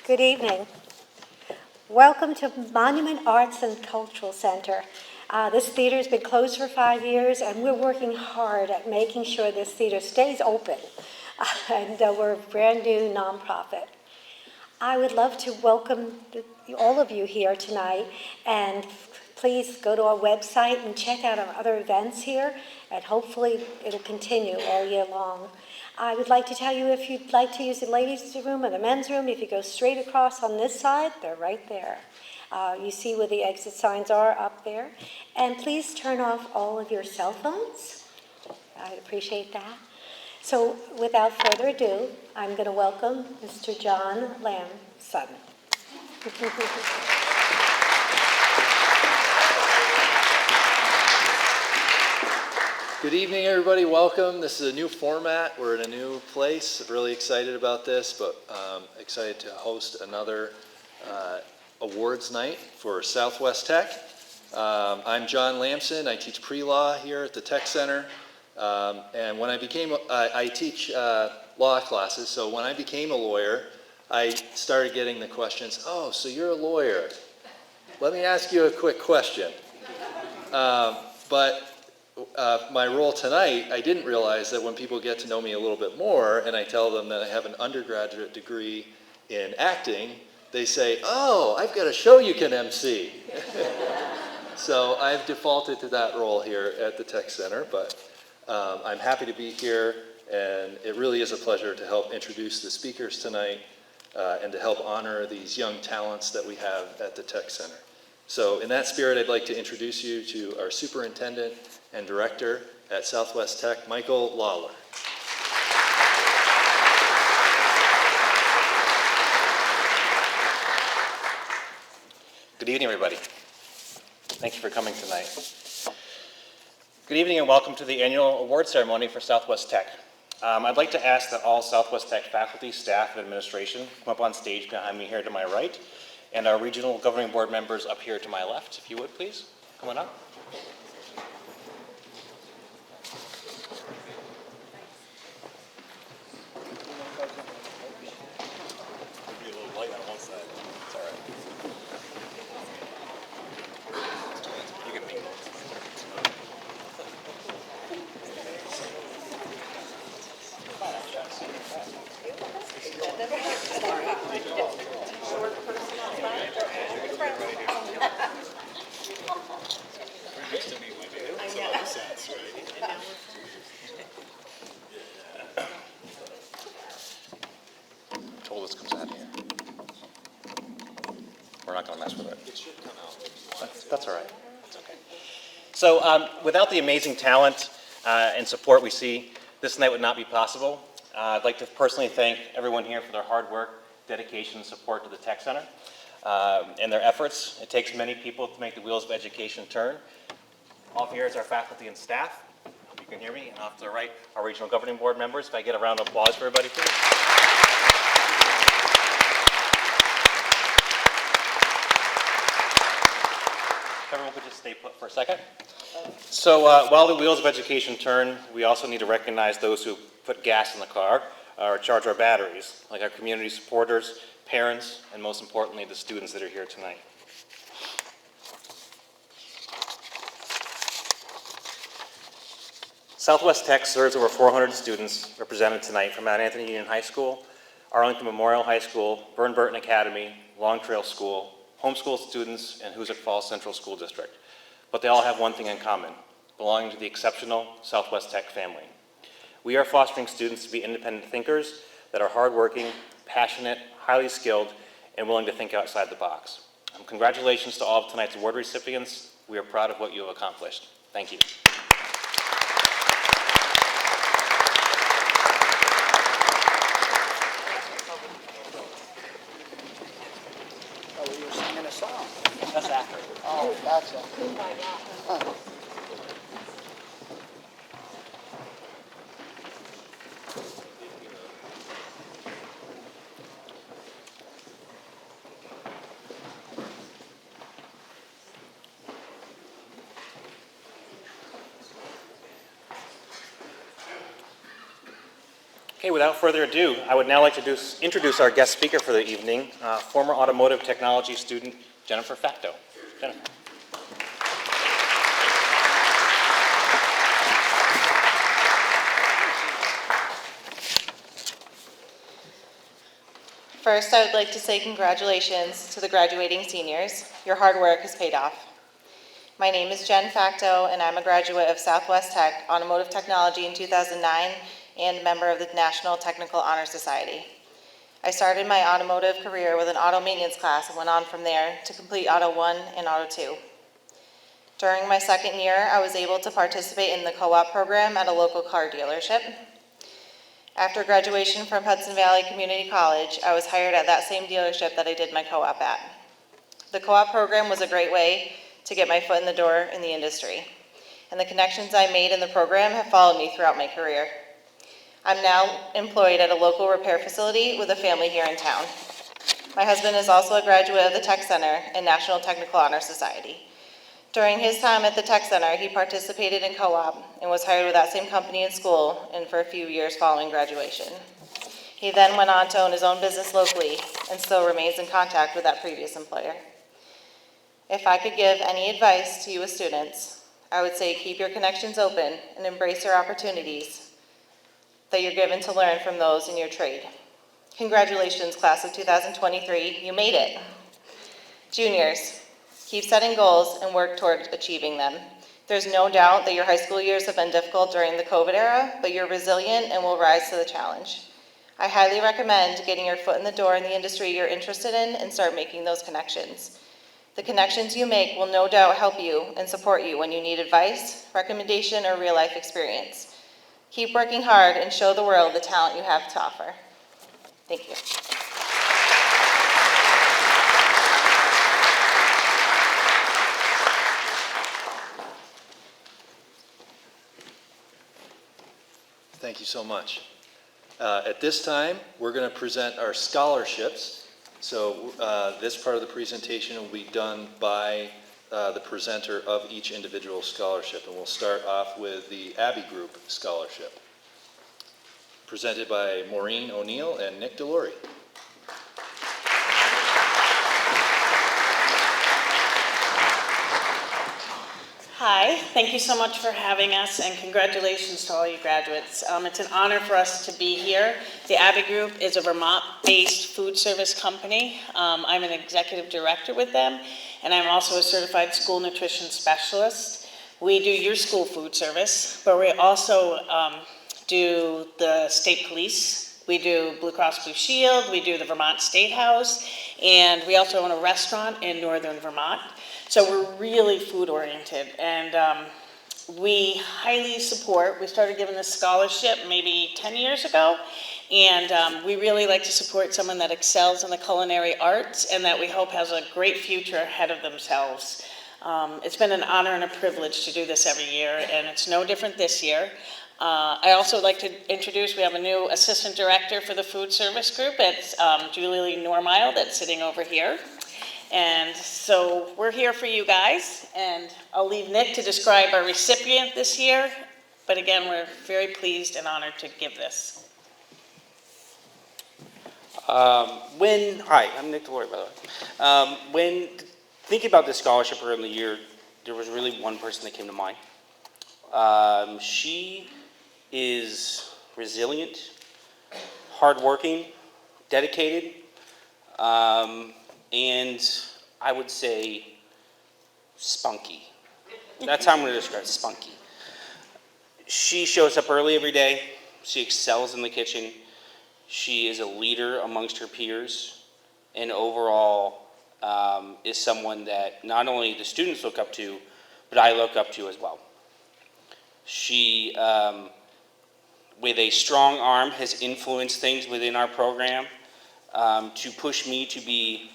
Good evening. Welcome to Monument Arts and Cultural Center. This theater has been closed for 5 years, and we're working hard at making sure this theater stays open. We're a brand new nonprofit. I would love to welcome all of you here tonight, and please go to our website and check out our other events here, and hopefully it'll continue all year long. I would like to tell you, if you'd like to use the ladies' room or the men's room, if you go straight across on this side, they're right there. You see where the exit signs are up there. And please turn off all of your cell phones. I'd appreciate that. So without further ado, I'm going to welcome Mr. John Lamson. Good evening, everybody. Welcome. This is a new format. We're in a new place. Really excited about this, but excited to host another awards night for Southwest Tech. I'm John Lamson. I teach pre-law here at the Tech Center. And when I teach law classes, so when I became a lawyer, I started getting the questions, oh, so you're a lawyer. Let me ask you a quick question. My role tonight, I didn't realize that when people get to know me a little bit more and I tell them that I have an undergraduate degree in acting, they say, oh, I've got a show you can MC. So I've defaulted to that role here at the Tech Center, but I'm happy to be here, and it really is a pleasure to help introduce the speakers tonight and to help honor these young talents that we have at the Tech Center. So in that spirit, I'd like to introduce you to our superintendent and director at Southwest Tech, Michael Lawler. Good evening, everybody. Thank you for coming tonight. Good evening and welcome to the annual award ceremony for Southwest Tech. I'd like to ask that all Southwest Tech faculty, staff, and administration come up on stage behind me here to my right, and our regional governing board members up here to my left, if you would, please. Come on up. Told us comes out here. We're not going to mess with it. It should come out. That's all right. It's okay. So without the amazing talent and support we see, this night would not be possible. I'd like to personally thank everyone here for their hard work, dedication, and support to the Tech Center and their efforts. It takes many people to make the wheels of education turn. Off here is our faculty and staff. Hope you can hear me. And off to the right, our regional governing board members. If I get a round of applause for everybody, please. If everyone could just stay put for a second. So while the wheels of education turn, we also need to recognize those who put gas in the car or charge our batteries, like our community supporters, parents, and most importantly, the students that are here tonight. Southwest Tech serves over 400 students represented tonight from Mount Anthony Union High School, Arlington Memorial High School, Burn Burton Academy, Long Trail School, homeschool students, and Hoosick Falls Central School District. But they all have one thing in common, belonging to the exceptional Southwest Tech family. We are fostering students to be independent thinkers that are hardworking, passionate, highly skilled, and willing to think outside the box. Congratulations to all of tonight's award recipients. We are proud of what you have accomplished. Thank you. Oh, you were singing a song. That's after. Oh, gotcha. Huh. Okay, without further ado, I would now like to introduce our guest speaker for the evening, former automotive technology student Jennifer Facto. Jennifer. First, I would like to say congratulations to the graduating seniors. Your hard work has paid off. My name is Jen Facto, and I'm a graduate of Southwest Tech Automotive Technology in 2009 and member of the National Technical Honor Society. I started my automotive career with an auto maintenance class and went on from there to complete Auto 1 and Auto 2. During my second year, I was able to participate in the co-op program at a local car dealership. After graduation from Hudson Valley Community College, I was hired at that same dealership that I did my co-op at. The co-op program was a great way to get my foot in the door in the industry, and the connections I made in the program have followed me throughout my career. I'm now employed at a local repair facility with a family here in town. My husband is also a graduate of the Tech Center and National Technical Honor Society. During his time at the Tech Center, he participated in co-op and was hired with that same company in school and for a few years following graduation. He then went on to own his own business locally and still remains in contact with that previous employer. If I could give any advice to you as students, I would say keep your connections open and embrace your opportunities that you're given to learn from those in your trade. Congratulations, class of 2023, you made it. Juniors, keep setting goals and work toward achieving them. There's no doubt that your high school years have been difficult during the COVID era, but you're resilient and will rise to the challenge. I highly recommend getting your foot in the door in the industry you're interested in and start making those connections. The connections you make will no doubt help you and support you when you need advice, recommendation, or real-life experience. Keep working hard and show the world the talent you have to offer. Thank you. Thank you so much. At this time, we're going to present our scholarships. So this part of the presentation will be done by the presenter of each individual scholarship. And we'll start off with the Abbey Group Scholarship, presented by Maureen O'Neill and Nick Delory. Hi, thank you so much for having us, and congratulations to all you graduates. It's an honor for us to be here. The Abbey Group is a Vermont-based food service company. I'm an executive director with them, and I'm also a certified school nutrition specialist. We do your school food service, but we also do the state police. We do Blue Cross Blue Shield, we do the Vermont State House, and we also own a restaurant in northern Vermont. So we're really food oriented, and we highly support. We started giving this scholarship maybe 10 years ago, and we really like to support someone that excels in the culinary arts and that we hope has a great future ahead of themselves. It's been an honor and a privilege to do this every year, and it's no different this year. I also like to introduce, we have a new assistant director for the food service group. It's Julie Normile that's sitting over here. And so we're here for you guys, and I'll leave Nick to describe our recipient this year. But again, we're very pleased and honored to give this. Hi, I'm Nick Delory, by the way. When thinking about this scholarship earlier in the year, there was really one person that came to mind. She is resilient, hardworking, dedicated, and I would say spunky. That's how I'm going to describe it, spunky. She shows up early every day. She excels in the kitchen. She is a leader amongst her peers, and overall is someone that not only the students look up to, but I look up to as well. She, with a strong arm, has influenced things within our program to push me to be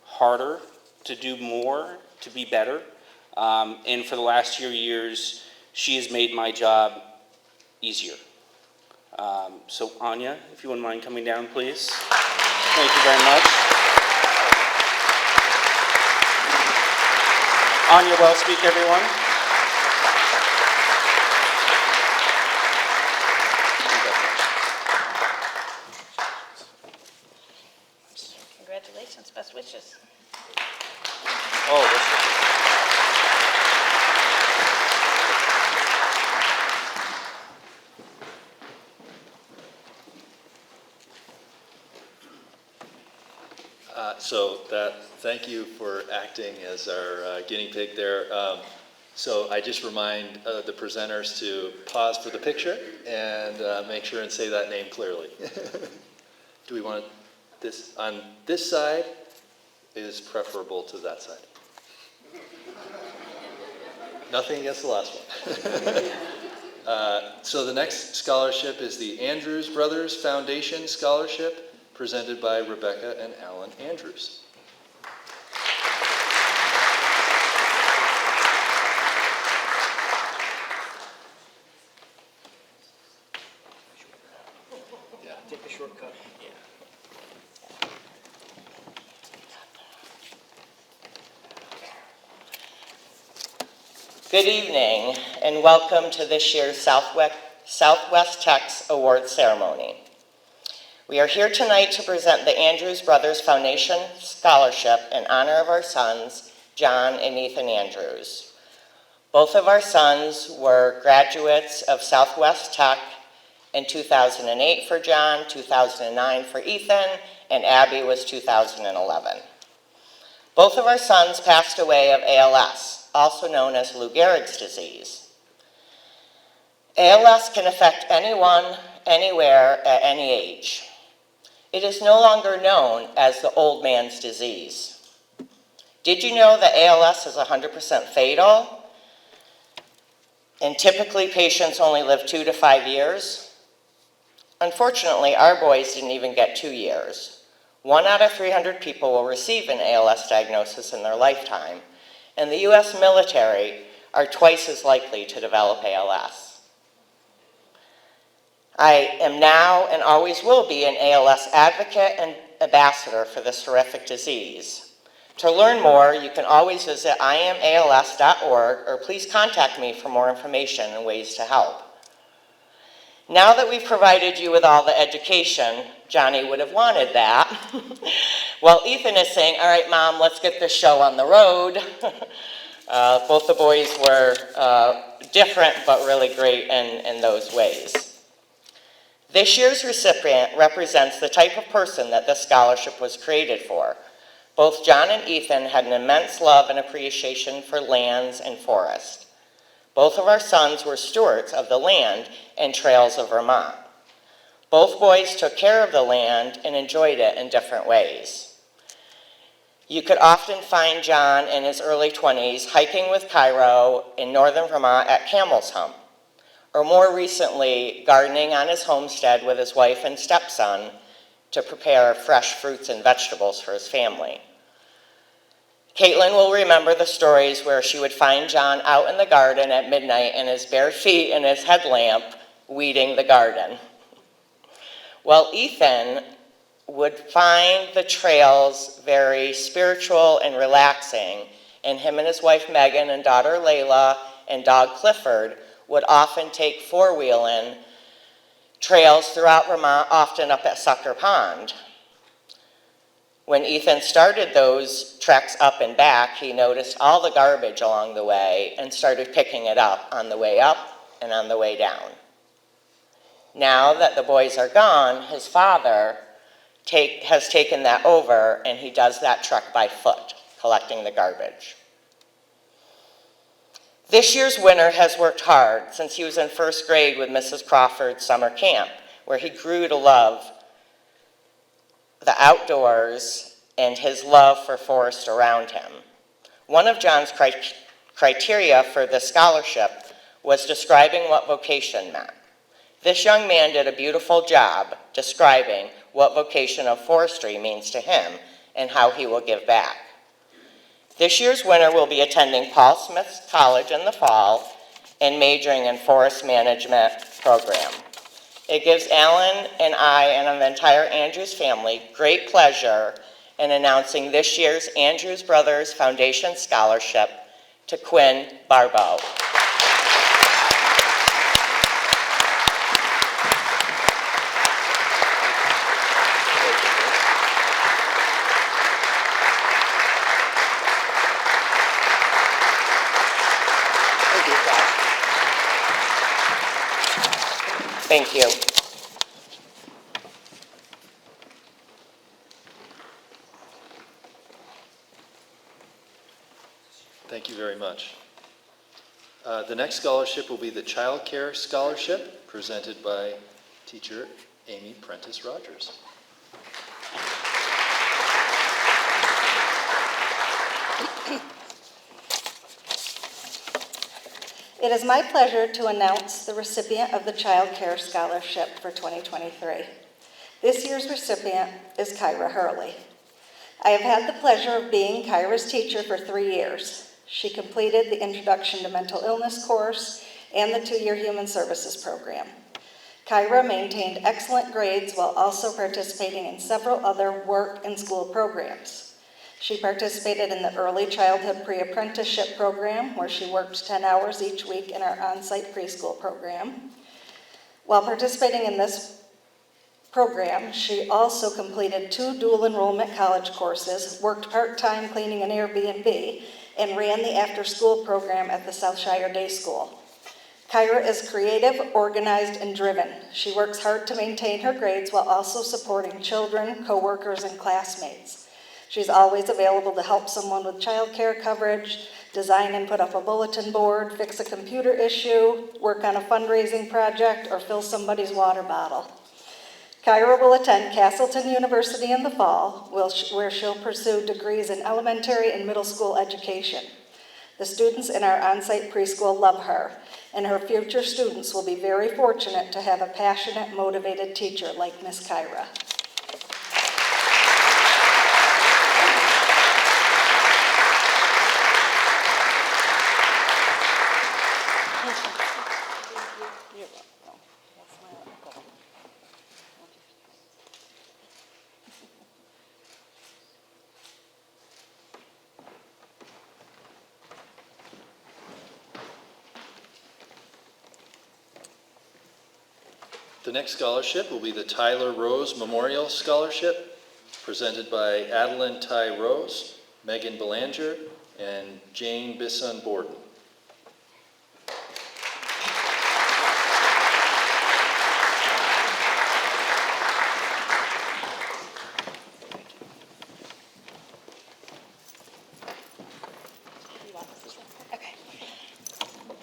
harder, to do more, to be better. And for the last 2 years, she has made my job easier. So Anya, if you wouldn't mind coming down, please. Thank you very much. Anya Wellspeak, everyone. So thank you for acting as our guinea pig there. So I just remind the presenters to pause for the picture and make sure and say that name clearly. Do we want this on this side is preferable to that side? Nothing against the last one. So the next scholarship is the Andrews Brothers Foundation Scholarship, presented by Rebecca and Alan Andrews. Take a shortcut. Good evening, and welcome to this year's Southwest Tech's Award Ceremony. We are here tonight to present the Andrews Brothers Foundation Scholarship in honor of our sons, John and Ethan Andrews. Both of our sons were graduates of Southwest Tech in 2008 for John, 2009 for Ethan, and Abby was 2011. Both of our sons passed away of ALS, also known as Lou Gehrig's disease. ALS can affect anyone, anywhere, at any age. It is no longer known as the old man's disease. Did you know that ALS is 100% fatal? And typically patients only live 2 to 5 years. Unfortunately, our boys didn't even get 2 years. 1 out of 300 people will receive an ALS diagnosis in their lifetime, and the US military are twice as likely to develop ALS. I am now and always will be an ALS advocate and ambassador for this horrific disease. To learn more, you can always visit iamals.org or please contact me for more information and ways to help. Now that we've provided you with all the education, Johnny would have wanted that. Well, Ethan is saying, all right, Mom, let's get this show on the road. Both the boys were different but really great in those ways. This year's recipient represents the type of person that this scholarship was created for. Both John and Ethan had an immense love and appreciation for lands and forests. Both of our sons were stewards of the land and trails of Vermont. Both boys took care of the land and enjoyed it in different ways. You could often find John in his early 20s hiking with Cairo in northern Vermont at Camel's Hump, or more recently, gardening on his homestead with his wife and stepson to prepare fresh fruits and vegetables for his family. Caitlin will remember the stories where she would find John out in the garden at midnight in his bare feet and his headlamp weeding the garden. Well, Ethan would find the trails very spiritual and relaxing, and him and his wife Megan and daughter Layla and dog Clifford would often take four-wheeling trails throughout Vermont, often up at Sucker Pond. When Ethan started those treks up and back, he noticed all the garbage along the way and started picking it up on the way up and on the way down. Now that the boys are gone, his father has taken that over, and he does that trek by foot, collecting the garbage. This year's winner has worked hard since he was in first grade with Mrs. Crawford's summer camp, where he grew to love the outdoors and his love for forest around him. One of John's criteria for the scholarship was describing what vocation meant. This young man did a beautiful job describing what vocation of forestry means to him and how he will give back. This year's winner will be attending Paul Smith College in the fall and majoring in forest management program. It gives Alan and I and the entire Andrews family great pleasure in announcing this year's Andrews Brothers Foundation Scholarship to Quinn Barbeau. Thank you. much. The next scholarship will be the Child Care Scholarship, presented by teacher Amy Prentice Rogers. It is my pleasure to announce the recipient of the Child Care Scholarship for 2023. This year's recipient is Kyra Hurley. I have had the pleasure of being Kyra's teacher for 3 years. She completed the Introduction to Mental Illness course and the 2-year Human Services program. Kyra maintained excellent grades while also participating in several other work and school programs. She participated in the Early Childhood Pre-Apprenticeship program, where she worked 10 hours each week in our on-site preschool program. While participating in this program, she also completed 2 dual enrollment college courses, worked part-time cleaning an Airbnb, and ran the after-school program at the Southshire Day School. Kyra is creative, organized, and driven. She works hard to maintain her grades while also supporting children, coworkers, and classmates. She's always available to help someone with childcare coverage, design and put up a bulletin board, fix a computer issue, work on a fundraising project, or fill somebody's water bottle. Kyra will attend Castleton University in the fall, where she'll pursue degrees in elementary and middle school education. The students in our on-site preschool love her, and her future students will be very fortunate to have a passionate, motivated teacher like Miss Kyra. The next scholarship will be the Tyler Rose Memorial Scholarship, presented by Adeline Ty Rose, Megan Belanger, and Jane Bisson Borden.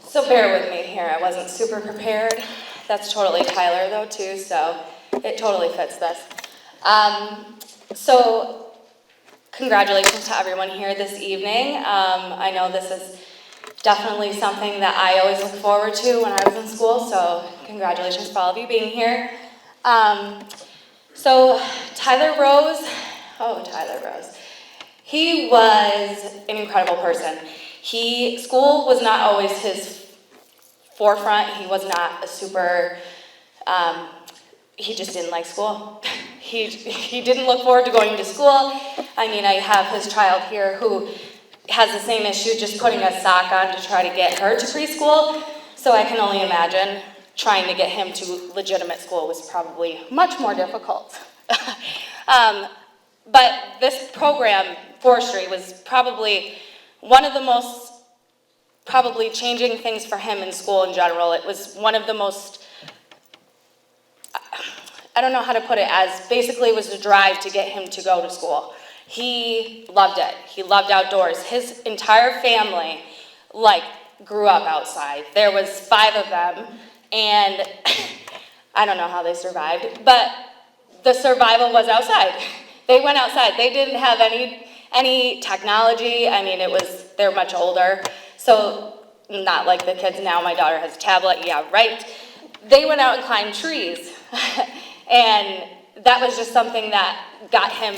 So bear with me here, I wasn't super prepared. That's totally Tyler though too, so it totally fits this. So congratulations to everyone here this evening. I know this is definitely something that I always look forward to when I was in school, so congratulations for all of you being here. So Tyler Rose, he was an incredible person. School was not always his forefront. He was not a super, he just didn't like school. He didn't look forward to going to school. I mean, I have his child here who has the same issue, just putting a sock on to try to get her to preschool. So I can only imagine trying to get him to legitimate school was probably much more difficult. But this program, forestry, was probably one of the most changing things for him in school in general. It was one of the most, I don't know how to put it, as basically it was the drive to get him to go to school. He loved it. He loved outdoors. His entire family, grew up outside. There was 5 of them, and I don't know how they survived, but the survival was outside. They went outside. They didn't have any technology. I mean, they're much older. So not like the kids now. My daughter has a tablet. Yeah, right. They went out and climbed trees. And that was just something that got him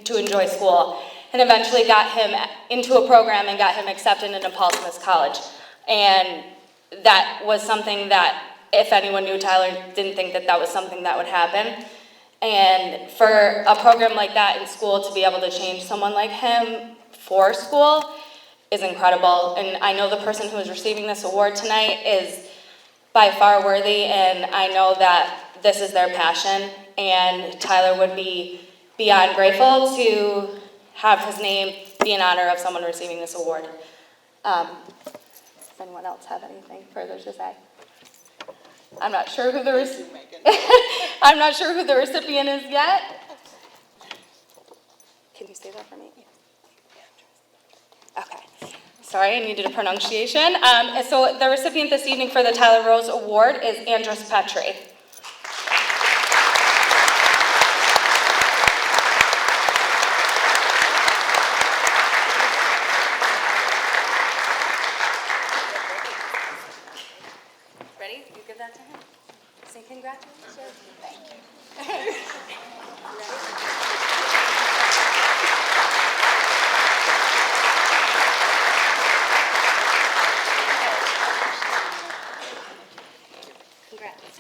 to enjoy school and eventually got him into a program and got him accepted into Paul Smith College. And that was something that, if anyone knew Tyler, didn't think that was something that would happen. And for a program like that in school to be able to change someone like him for school is incredible. And I know the person who is receiving this award tonight is by far worthy, and I know that this is their passion, and Tyler would be beyond grateful to have his name be in honor of someone receiving this award. Does anyone else have anything further to say? I'm not sure who the recipient is yet. Can you say that for me? Okay. Sorry, I needed a pronunciation. And so the recipient this evening for the Tyler Rose Award is Andres Petri. Ready? You give that to him. Say congratulations. Thank you. Congrats.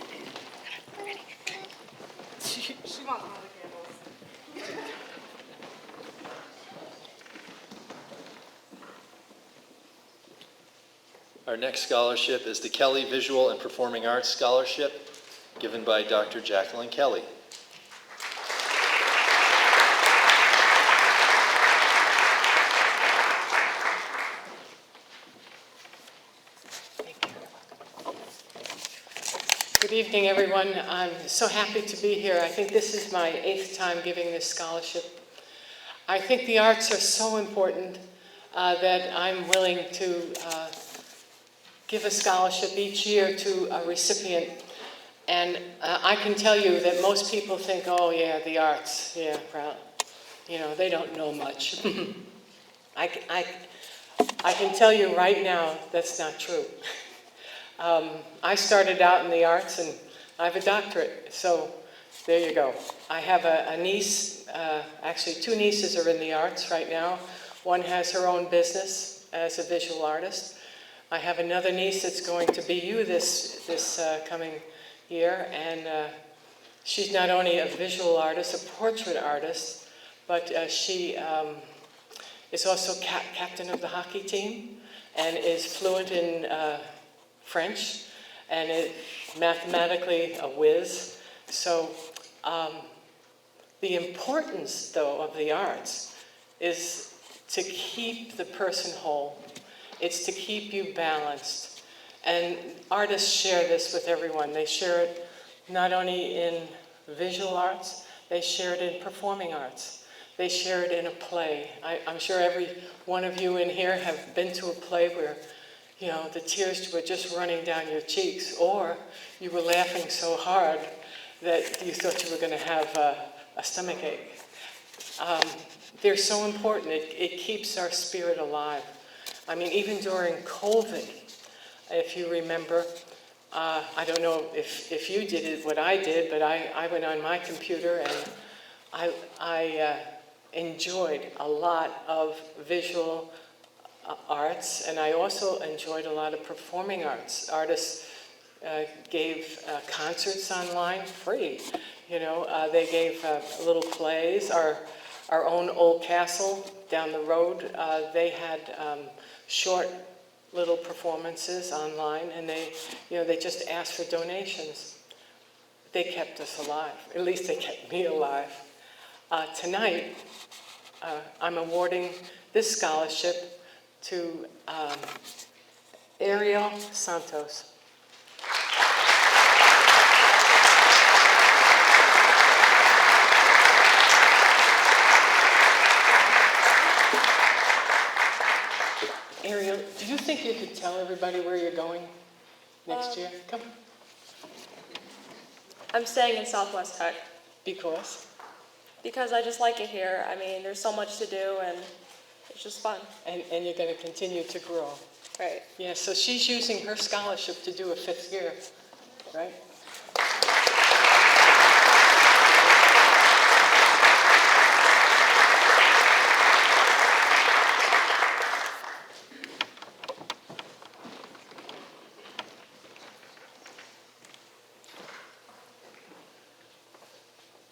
Ready? She wants one of the candles. Our next scholarship is the Kelly Visual and Performing Arts Scholarship, given by Dr. Jacqueline Kelly. Good evening, everyone. I'm so happy to be here. I think this is my 8th time giving this scholarship. I think the arts are so important that I'm willing to give a scholarship each year to a recipient. And I can tell you that most people think, oh yeah, the arts, yeah, well, you know, they don't know much. I can tell you right now that's not true. I started out in the arts and I have a doctorate, so there you go. I have a niece, actually 2 nieces are in the arts right now. One has her own business as a visual artist. I have another niece that's going to BU this coming year, and she's not only a visual artist, a portrait artist, but she is also captain of the hockey team and is fluent in French and is mathematically a whiz. So the importance, though, of the arts is to keep the person whole. It's to keep you balanced. And artists share this with everyone. They share it not only in visual arts, they share it in performing arts. They share it in a play. I'm sure every one of you in here have been to a play where, you know, the tears were just running down your cheeks, or you were laughing so hard that you thought you were going to have a stomachache. They're so important. It keeps our spirit alive. I mean, even during COVID, if you remember, I don't know if you did it, what I did, but I went on my computer and I enjoyed a lot of visual arts, and I also enjoyed a lot of performing arts. Artists gave concerts online free. You know, they gave little plays. Our own Old Castle down the road, they had short little performances online, and they just asked for donations. They kept us alive. At least they kept me alive. Tonight, I'm awarding this scholarship to Ariel Santos. Ariel, do you think you could tell everybody where you're going next year? Come. I'm staying in Southwest Tech. Because? Because I just like it here. I mean, there's so much to do and it's just fun. And you're going to continue to grow. Right. Yeah, so she's using her scholarship to do a 5th year, right?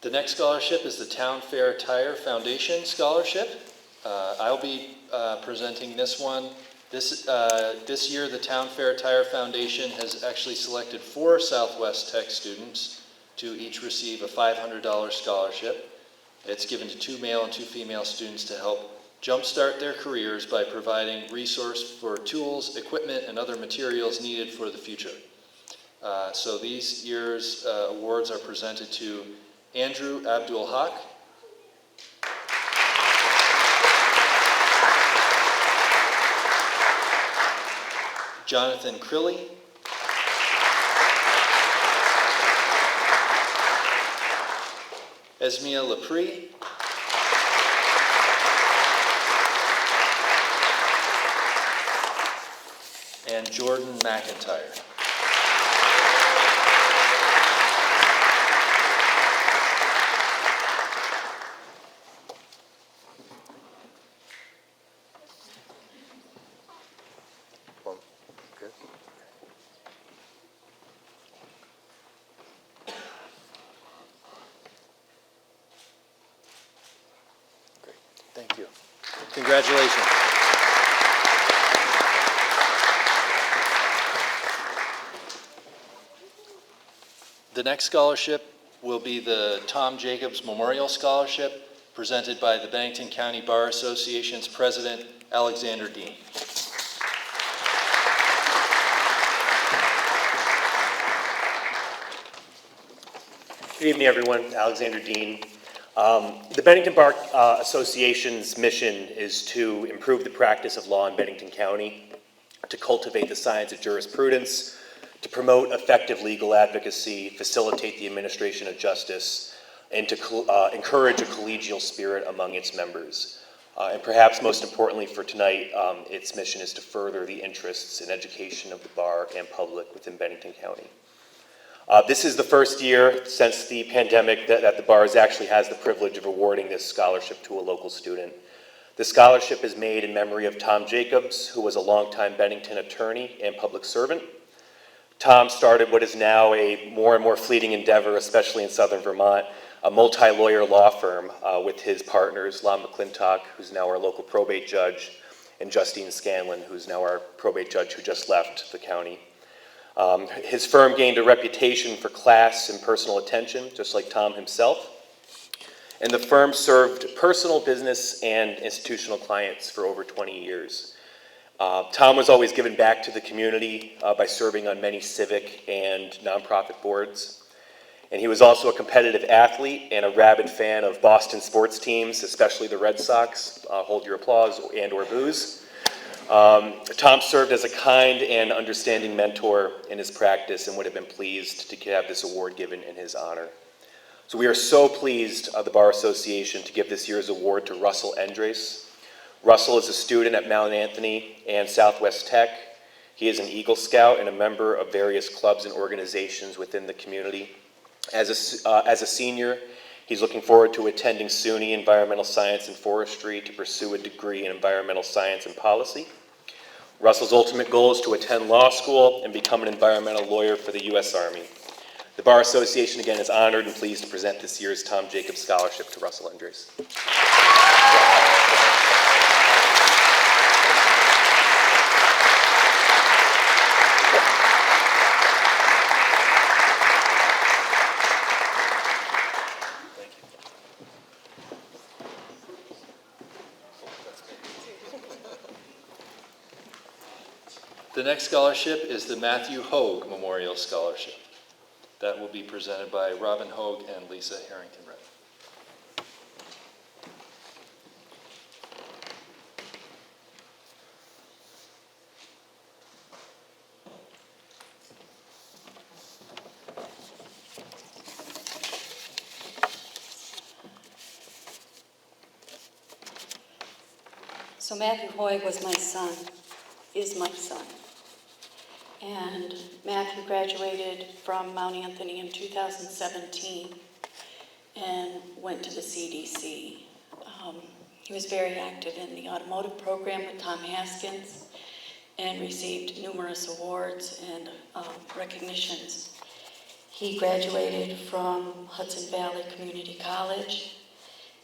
The next scholarship is the Town Fair Tire Foundation Scholarship. I'll be presenting this one. This year, the Town Fair Tire Foundation has actually selected 4 Southwest Tech students to each receive a $500 scholarship. It's given to 2 male and 2 female students to help jumpstart their careers by providing resource for tools, equipment, and other materials needed for the future. So these year's awards are presented to Andrew Abdul Haq, Jonathan Crilly, Esmia Lepre, and Jordan McIntyre. Good. Great. Thank you. Congratulations. The next scholarship will be the Tom Jacobs Memorial Scholarship, presented by the Bennington County Bar Association's President, Alexander Dean. Good evening, everyone. Alexander Dean. The Bennington Bar Association's mission is to improve the practice of law in Bennington County, to cultivate the science of jurisprudence, to promote effective legal advocacy, facilitate the administration of justice, and to encourage a collegial spirit among its members. And perhaps most importantly for tonight, its mission is to further the interests and education of the bar and public within Bennington County. This is the first year since the pandemic that the bar actually has the privilege of awarding this scholarship to a local student. The scholarship is made in memory of Tom Jacobs, who was a longtime Bennington attorney and public servant. Tom started what is now a more and more fleeting endeavor, especially in southern Vermont, a multi-lawyer law firm with his partners, Lon McClintock, who's now our local probate judge, and Justine Scanlon, who's now our probate judge who just left the county. His firm gained a reputation for class and personal attention, just like Tom himself. And the firm served personal, business, and institutional clients for over 20 years. Tom was always given back to the community by serving on many civic and nonprofit boards. And he was also a competitive athlete and a rabid fan of Boston sports teams, especially the Red Sox. Hold your applause and or boos. Tom served as a kind and understanding mentor in his practice and would have been pleased to have this award given in his honor. So we are so pleased, the Bar Association, to give this year's award to Russell Endres. Russell is a student at Mount Anthony and Southwest Tech. He is an Eagle Scout and a member of various clubs and organizations within the community. As a senior, he's looking forward to attending SUNY Environmental Science and Forestry to pursue a degree in environmental science and policy. Russell's ultimate goal is to attend law school and become an environmental lawyer for the U.S. Army. The Bar Association, again, is honored and pleased to present this year's Tom Jacobs Scholarship to Russell Endres. The next scholarship is the Matthew Hogue Memorial Scholarship. That will be presented by Robin Hogue and Lisa Harrington-Redd. So Matthew Hoyg was my son, is my son. And Matthew graduated from Mount Anthony in 2017 and went to the CDC. He was very active in the automotive program with Tom Haskins and received numerous awards and recognitions. He graduated from Hudson Valley Community College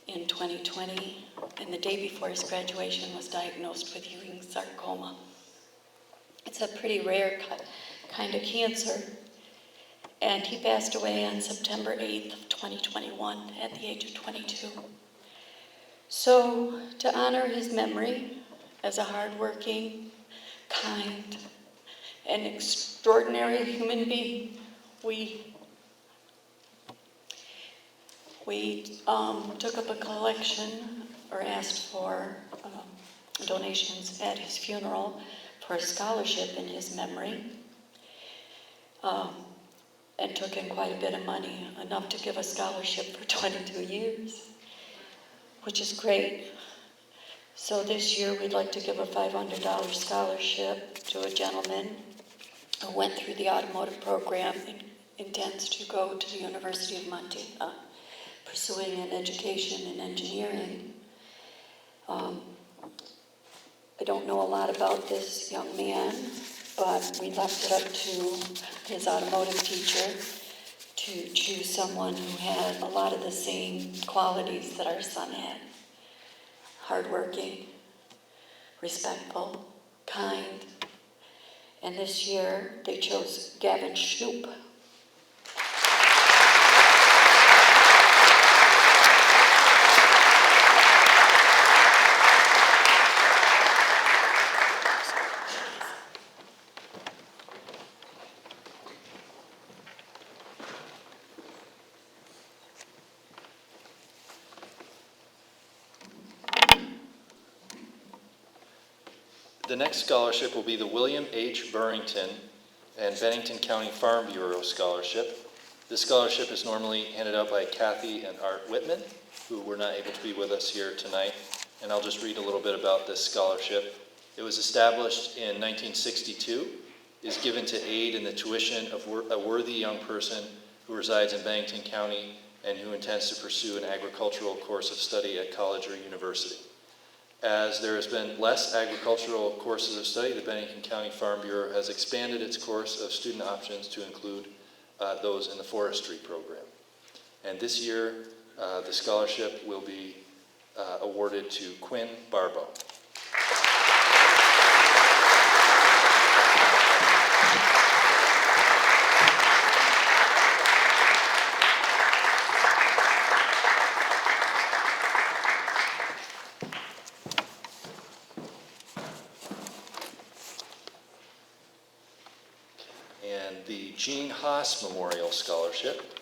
in 2020, and the day before his graduation was diagnosed with Ewing sarcoma. It's a pretty rare kind of cancer, and he passed away on September 8th of 2021 at the age of 22. So, to honor his memory as a hardworking, kind, and extraordinary human being, we took up a collection or asked for donations at his funeral for a scholarship in his memory, and took in quite a bit of money, enough to give a scholarship for 22 years, which is great. So this year, we'd like to give a $500 scholarship to a gentleman who went through the automotive program and intends to go to the University of Montana, pursuing an education in engineering. I don't know a lot about this young man, but we left it up to his automotive teacher to choose someone who had a lot of the same qualities that our son had. Hardworking, respectful, kind. And this year, they chose Gavin Schnoop. The next scholarship will be the William H. Burrington and Bennington County Farm Bureau Scholarship. This scholarship is normally handed out by Kathy and Art Whitman, who were not able to be with us here tonight. And I'll just read a little bit about this scholarship. It was established in 1962, is given to aid in the tuition of a worthy young person who resides in Bennington County and who intends to pursue an agricultural course of study at college or university. As there has been less agricultural courses of study, the Bennington County Farm Bureau has expanded its course of student options to include those in the forestry program. And this year, the scholarship will be awarded to Quinn Barbo. And the Gene Haas Memorial Scholarship.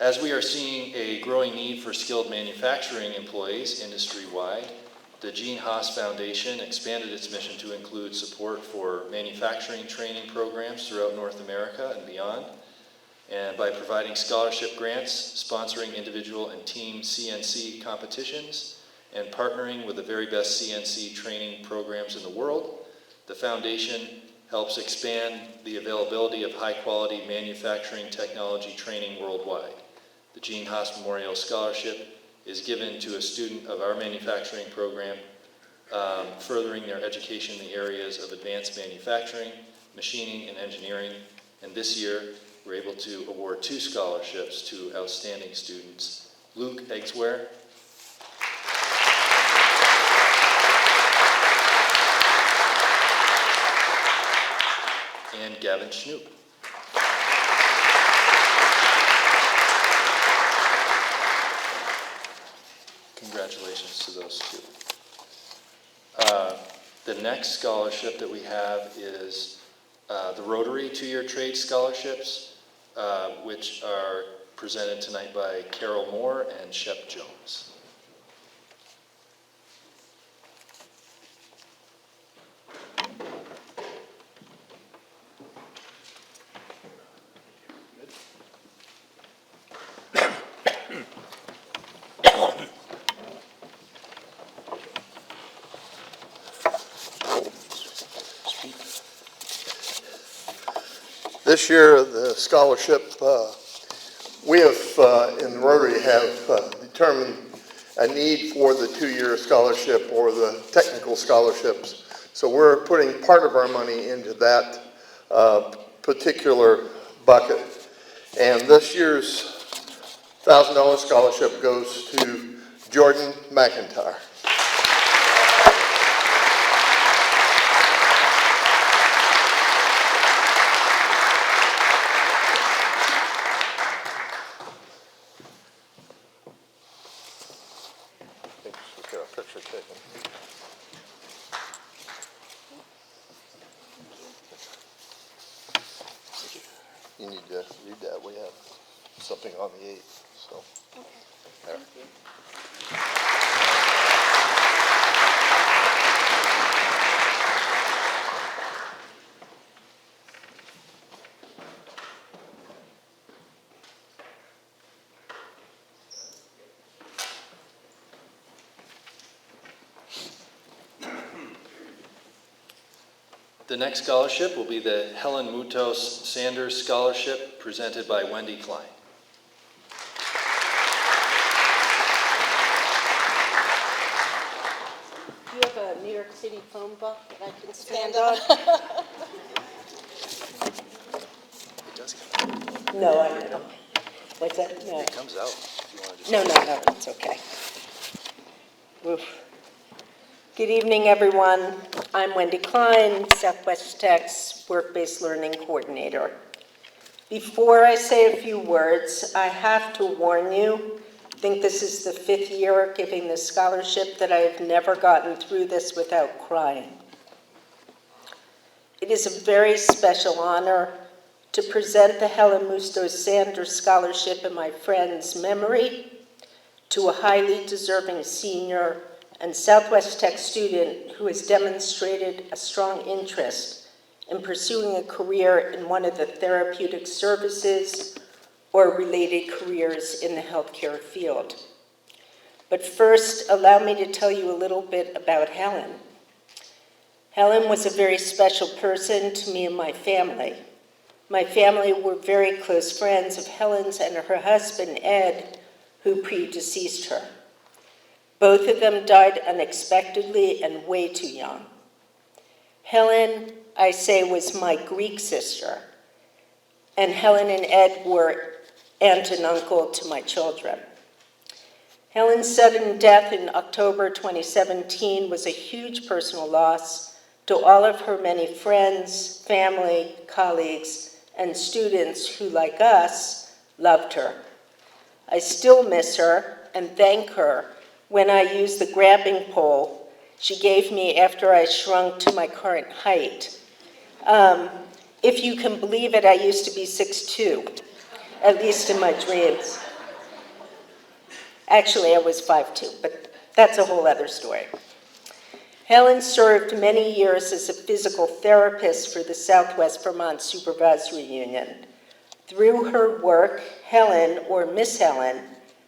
As we are seeing a growing need for skilled manufacturing employees industry-wide, the Gene Haas Foundation expanded its mission to include support for manufacturing training programs throughout North America and beyond, and by providing scholarship grants, sponsoring individual and team CNC competitions, and partnering with the very best CNC training programs in the world. The foundation helps expand the availability of high-quality manufacturing technology training worldwide. The Gene Haas Memorial Scholarship is given to a student of our manufacturing program, furthering their education in the areas of advanced manufacturing, machining, and engineering. And this year, we're able to award 2 scholarships to outstanding students. Luke Eggsware and Gavin Schnoop. Congratulations to those 2. The next scholarship that we have is the Rotary 2-year Trade Scholarships, which are presented tonight by Carol Moore and Shep Jones. This year, the scholarship, we have, in the Rotary, have determined a need for the 2-year scholarship or the technical scholarships. So we're putting part of our money into that particular bucket. And this year's $1,000 scholarship goes to Jordan McIntyre. You need to read that. We have something on the 8th, so. There. The next scholarship will be the Helen Mutos Sanders Scholarship presented by Wendy Klein. Do you have a New York City phone book that I can stand on? It does come out. No, I know. What's that? No. It comes out if you want to just. No, it's okay. Oof. Good evening, everyone. I'm Wendy Klein, Southwest Tech's Work-Based Learning Coordinator. Before I say a few words, I have to warn you, I think this is the 5th year giving this scholarship, that I have never gotten through this without crying. It is a very special honor to present the Helen Mutos Sanders Scholarship in my friend's memory to a highly deserving senior and Southwest Tech student who has demonstrated a strong interest in pursuing a career in one of the therapeutic services or related careers in the healthcare field. But first, allow me to tell you a little bit about Helen. Helen was a very special person to me and my family. My family were very close friends of Helen's and her husband, Ed, who predeceased her. Both of them died unexpectedly and way too young. Helen, I say, was my Greek sister, and Helen and Ed were aunt and uncle to my children. Helen's sudden death in October 2017 was a huge personal loss to all of her many friends, family, colleagues, and students who, like us, loved her. I still miss her and thank her when I use the grabbing pole she gave me after I shrunk to my current height. If you can believe it, I used to be 6'2", at least in my dreams. Actually, I was 5'2", but that's a whole other story. Helen served many years as a physical therapist for the Southwest Vermont Supervisory Union. Through her work, Helen, or Miss Helen,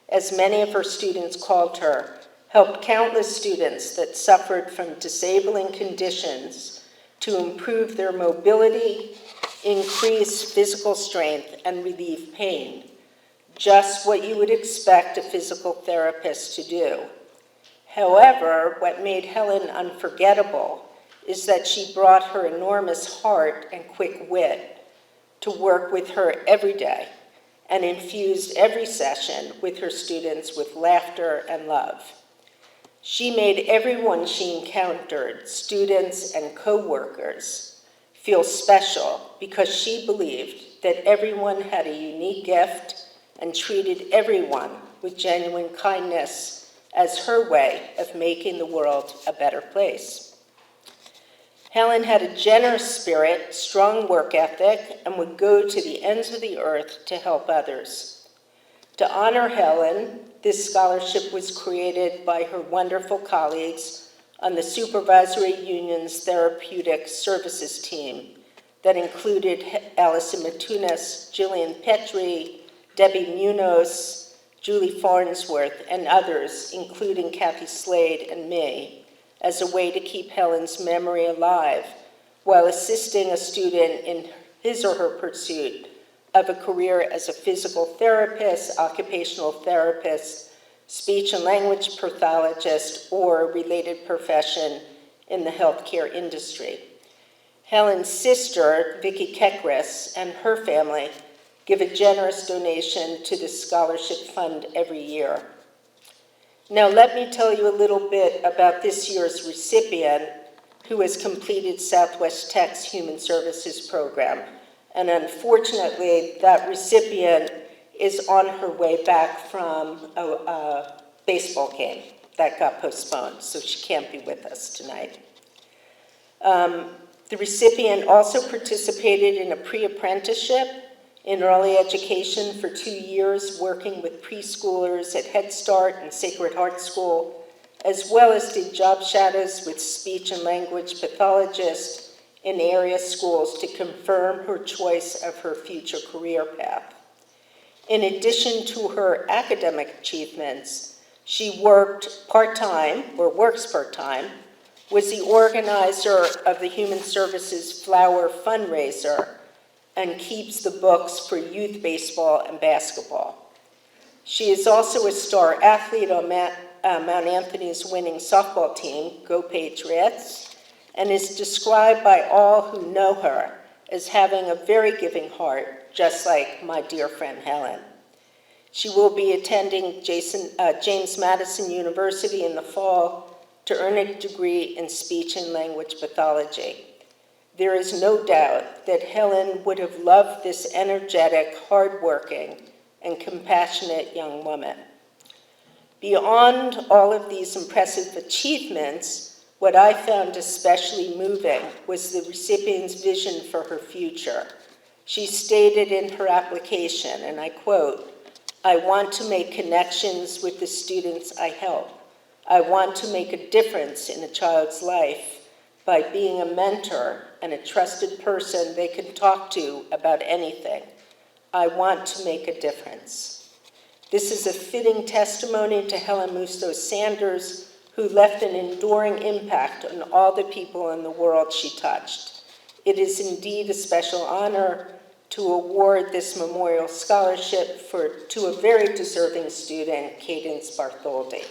as many of her students called her, helped countless students that suffered from disabling conditions to improve their mobility, increase physical strength, and relieve pain. Just what you would expect a physical therapist to do. However, what made Helen unforgettable is that she brought her enormous heart and quick wit to work with her every day and infused every session with her students with laughter and love. She made everyone she encountered, students and co-workers, feel special because she believed that everyone had a unique gift and treated everyone with genuine kindness as her way of making the world a better place. Helen had a generous spirit, strong work ethic, and would go to the ends of the earth to help others. To honor Helen, this scholarship was created by her wonderful colleagues on the Supervisory Union's Therapeutic Services team that included Allison Matunis, Jillian Petrie, Debbie Munoz, Julie Farnsworth, and others, including Kathy Slade and me, as a way to keep Helen's memory alive while assisting a student in his or her pursuit of a career as a physical therapist, occupational therapist, speech and language pathologist, or a related profession in the healthcare industry. Helen's sister, Vicki Kekris, and her family give a generous donation to the scholarship fund every year. Now let me tell you a little bit about this year's recipient who has completed Southwest Tech's Human Services program. And unfortunately, that recipient is on her way back from a baseball game that got postponed, so she can't be with us tonight. The recipient also participated in a pre-apprenticeship in early education for 2 years, working with preschoolers at Head Start and Sacred Heart School, as well as did job shadows with speech and language pathologists in area schools to confirm her choice of her future career path. In addition to her academic achievements, she worked part-time, or works part-time, was the organizer of the Human Services Flower fundraiser, and keeps the books for youth baseball and basketball. She is also a star athlete on Mount Anthony's winning softball team, Go Patriots, and is described by all who know her as having a very giving heart, just like my dear friend Helen. She will be attending James Madison University in the fall to earn a degree in speech and language pathology. There is no doubt that Helen would have loved this energetic, hardworking, and compassionate young woman. Beyond all of these impressive achievements, what I found especially moving was the recipient's vision for her future. She stated in her application, and I quote, "I want to make connections with the students I help. I want to make a difference in a child's life by being a mentor and a trusted person they can talk to about anything. I want to make a difference." This is a fitting testimony to Helen Musto Sanders, who left an enduring impact on all the people in the world she touched. It is indeed a special honor to award this memorial scholarship to a very deserving student, Cadence Bartholdi.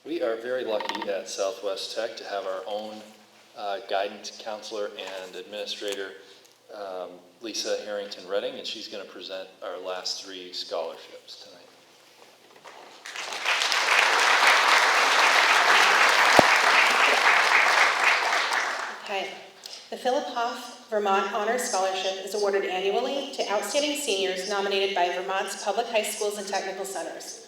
We are very lucky at Southwest Tech to have our own guidance counselor and administrator, Lisa Harrington Redding, and she's going to present our last 3 scholarships tonight. Okay. The Philip Hoff Vermont Honor Scholarship is awarded annually to outstanding seniors nominated by Vermont's public high schools and technical centers.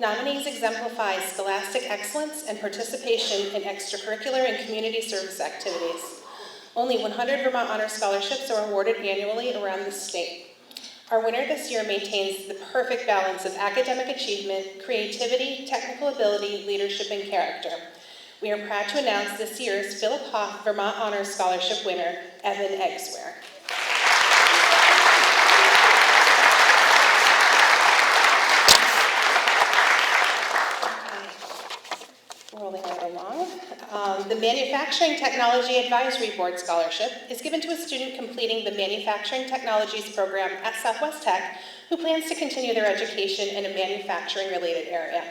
Nominees exemplify scholastic excellence and participation in extracurricular and community service activities. Only 100 Vermont Honor Scholarships are awarded annually around the state. Our winner this year maintains the perfect balance of academic achievement, creativity, technical ability, leadership, and character. We are proud to announce this year's Philip Hoff Vermont Honor Scholarship winner, Evan Eggsware. Rolling right along. The Manufacturing Technology Advisory Board Scholarship is given to a student completing the Manufacturing Technologies program at Southwest Tech who plans to continue their education in a manufacturing-related area.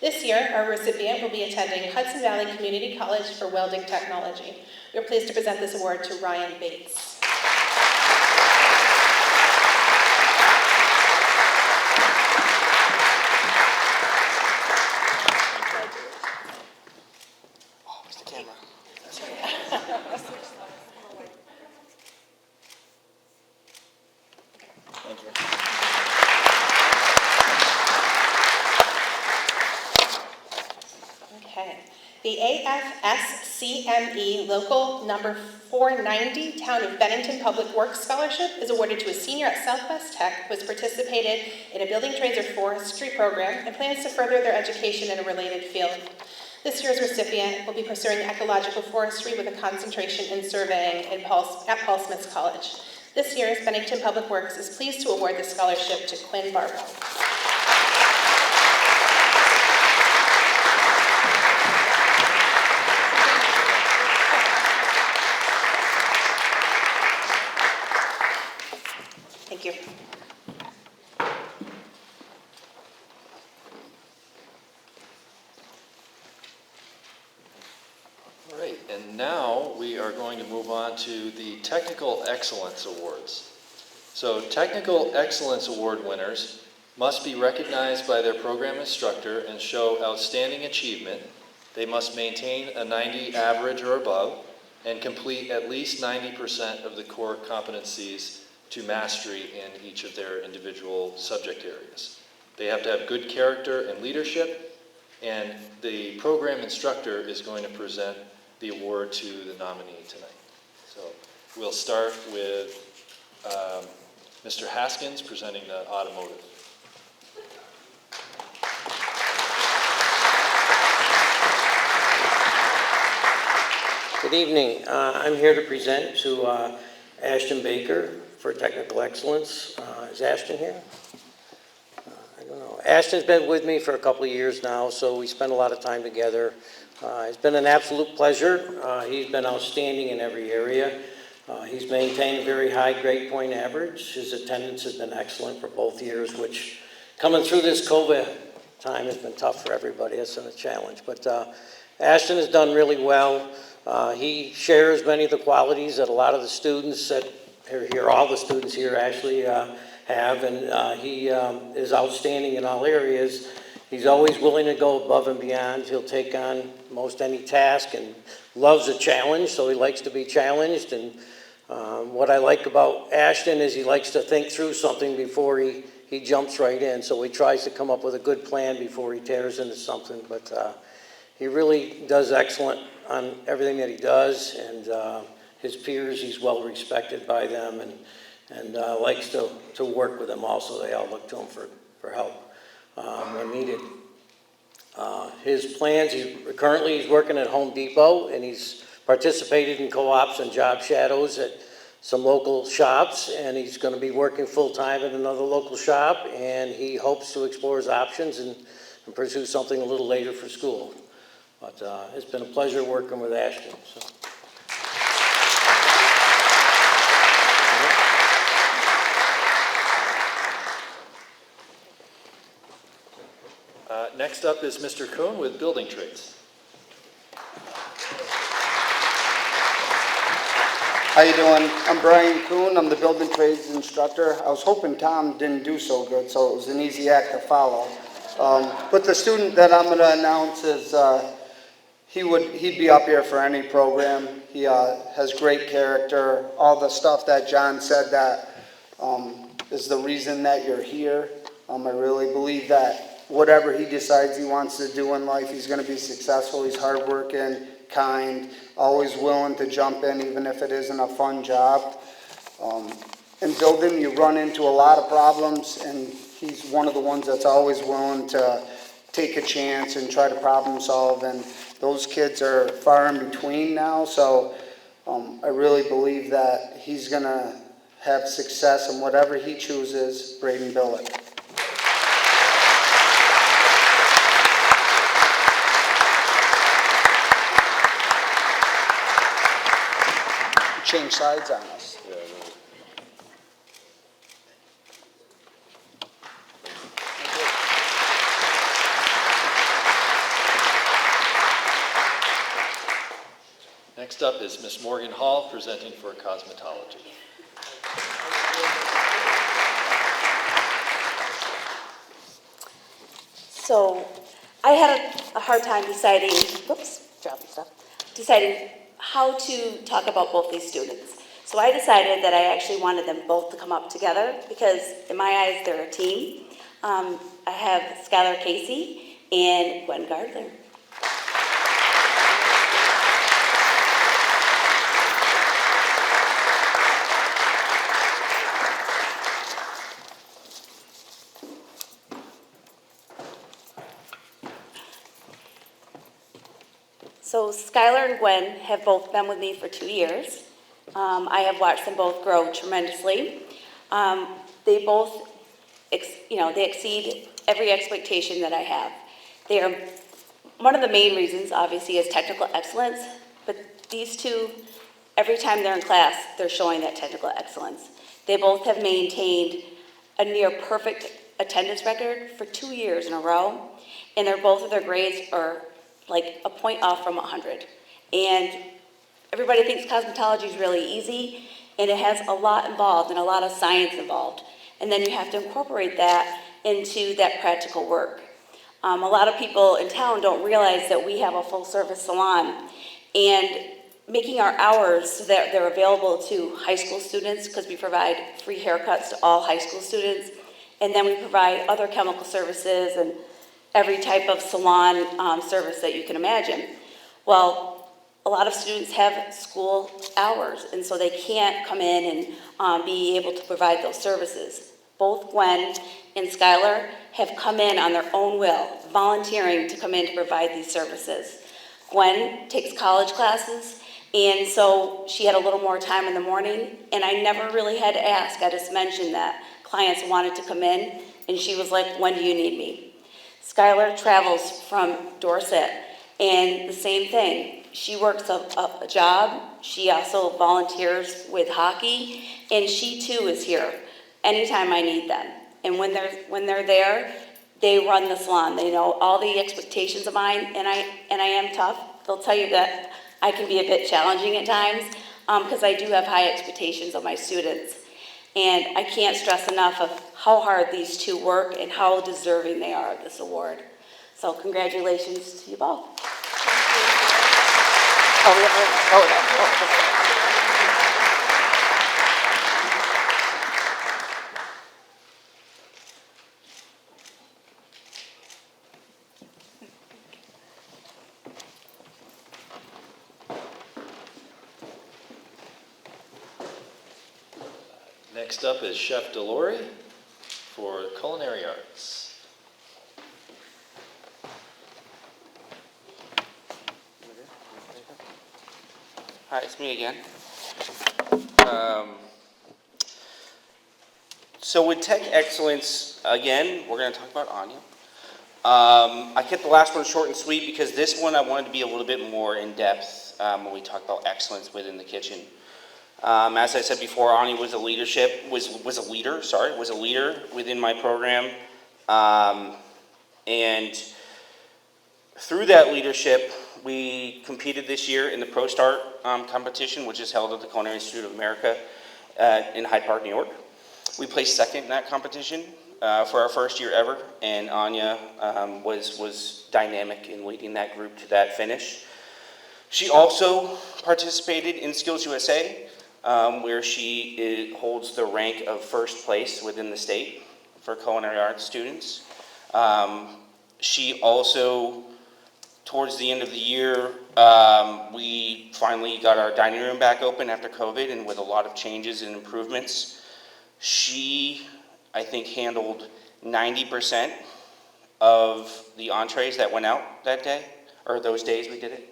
This year, our recipient will be attending Hudson Valley Community College for Welding Technology. We are pleased to present this award to Ryan Bates. Okay. The AFSCME Local Number 490 Town of Bennington Public Works Scholarship is awarded to a senior at Southwest Tech who has participated in a building trades or forestry program and plans to further their education in a related field. This year's recipient will be pursuing ecological forestry with a concentration in surveying at Paul Smith College. This year's Bennington Public Works is pleased to award the scholarship to Quinn Barlow. Thank you. All right, and now we are going to move on to the Technical Excellence Awards. So Technical Excellence Award winners must be recognized by their program instructor and show outstanding achievement. They must maintain a 90 average or above and complete at least 90% of the core competencies to mastery in each of their individual subject areas. They have to have good character and leadership, and the program instructor is going to present the award to the nominee tonight. So we'll start with Mr. Haskins presenting the automotive. Good evening. I'm here to present to Ashton Baker for Technical Excellence. Is Ashton here? I don't know. Ashton's been with me for a couple of years now, so we spend a lot of time together. It's been an absolute pleasure. He's been outstanding in every area. He's maintained a very high grade point average. His attendance has been excellent for both years, which coming through this COVID time has been tough for everybody. It's been a challenge. But Ashton has done really well. He shares many of the qualities that a lot of the students that are here, all the students here actually have, and he is outstanding in all areas. He's always willing to go above and beyond. He'll take on most any task and loves a challenge, so he likes to be challenged. And what I like about Ashton is he likes to think through something before he jumps right in. So he tries to come up with a good plan before he tears into something. But he really does excellent on everything that he does, and his peers, he's well respected by them, and likes to work with them also. They all look to him for help when needed. His plans, currently he's working at Home Depot, and he's participated in co-ops and job shadows at some local shops, and he's going to be working full-time at another local shop, and he hopes to explore his options and pursue something a little later for school. But it's been a pleasure working with Ashton. So. Next up is Mr. Kuhn with building trades. How you doing? I'm Brian Kuhn. I'm the building trades instructor. I was hoping Tom didn't do so good, so it was an easy act to follow. But the student that I'm going to announce is he'd be up here for any program. He has great character. All the stuff that John said that is the reason that you're here. I really believe that whatever he decides he wants to do in life, he's going to be successful. He's hardworking, kind, always willing to jump in even if it isn't a fun job. In building, you run into a lot of problems, and he's one of the ones that's always willing to take a chance and try to problem solve, and those kids are far in between now, so I really believe that he's going to have success in whatever he chooses, Braden Billick. Change sides on us. Next up is Miss Morgan Hall presenting for cosmetology. So I had a hard time deciding, deciding how to talk about both these students. So I decided that I actually wanted them both to come up together because in my eyes, they're a team. I have Skylar Casey and Gwen Gardner. So Skylar and Gwen have both been with me for 2 years. I have watched them both grow tremendously. They both, they exceed every expectation that I have. They are, one of the main reasons, obviously, is technical excellence, but these two, every time they're in class, they're showing that technical excellence. They both have maintained a near perfect attendance record for 2 years in a row, and both of their grades are like a point off from 100. And everybody thinks cosmetology is really easy, and it has a lot involved and a lot of science involved. And then you have to incorporate that into that practical work. A lot of people in town don't realize that we have a full-service salon, and making our hours so that they're available to high school students, because we provide free haircuts to all high school students, and then we provide other chemical services and every type of salon service that you can imagine. Well, a lot of students have school hours, and so they can't come in and be able to provide those services. Both Gwen and Skylar have come in on their own will, volunteering to come in to provide these services. Gwen takes college classes, and so she had a little more time in the morning, and I never really had to ask. I just mentioned that clients wanted to come in, and she was like, when do you need me? Skylar travels from Dorset, and the same thing. She works a job. She also volunteers with hockey, and she too is here anytime I need them. And when they're there, they run the salon. They know all the expectations of mine, and I am tough. They'll tell you that I can be a bit challenging at times because I do have high expectations of my students. And I can't stress enough of how hard these two work and how deserving they are of this award. So congratulations to you both. Next up is Chef Delory for Culinary Arts. Hi, it's me again. So with Tech Excellence, again, we're going to talk about Anya. I kept the last one short and sweet because this one I wanted to be a little bit more in depth when we talk about excellence within the kitchen. As I said before, Anya was a leader within my program. And through that leadership, we competed this year in the Pro Start competition, which is held at the Culinary Institute of America in Hyde Park, New York. We placed second in that competition for our first year ever, and Anya was dynamic in leading that group to that finish. She also participated in Skills USA, where she holds the rank of first place within the state for culinary arts students. She also, towards the end of the year, we finally got our dining room back open after COVID, and with a lot of changes and improvements. She, I think, handled 90% of the entrees that went out that day, or those days we did it.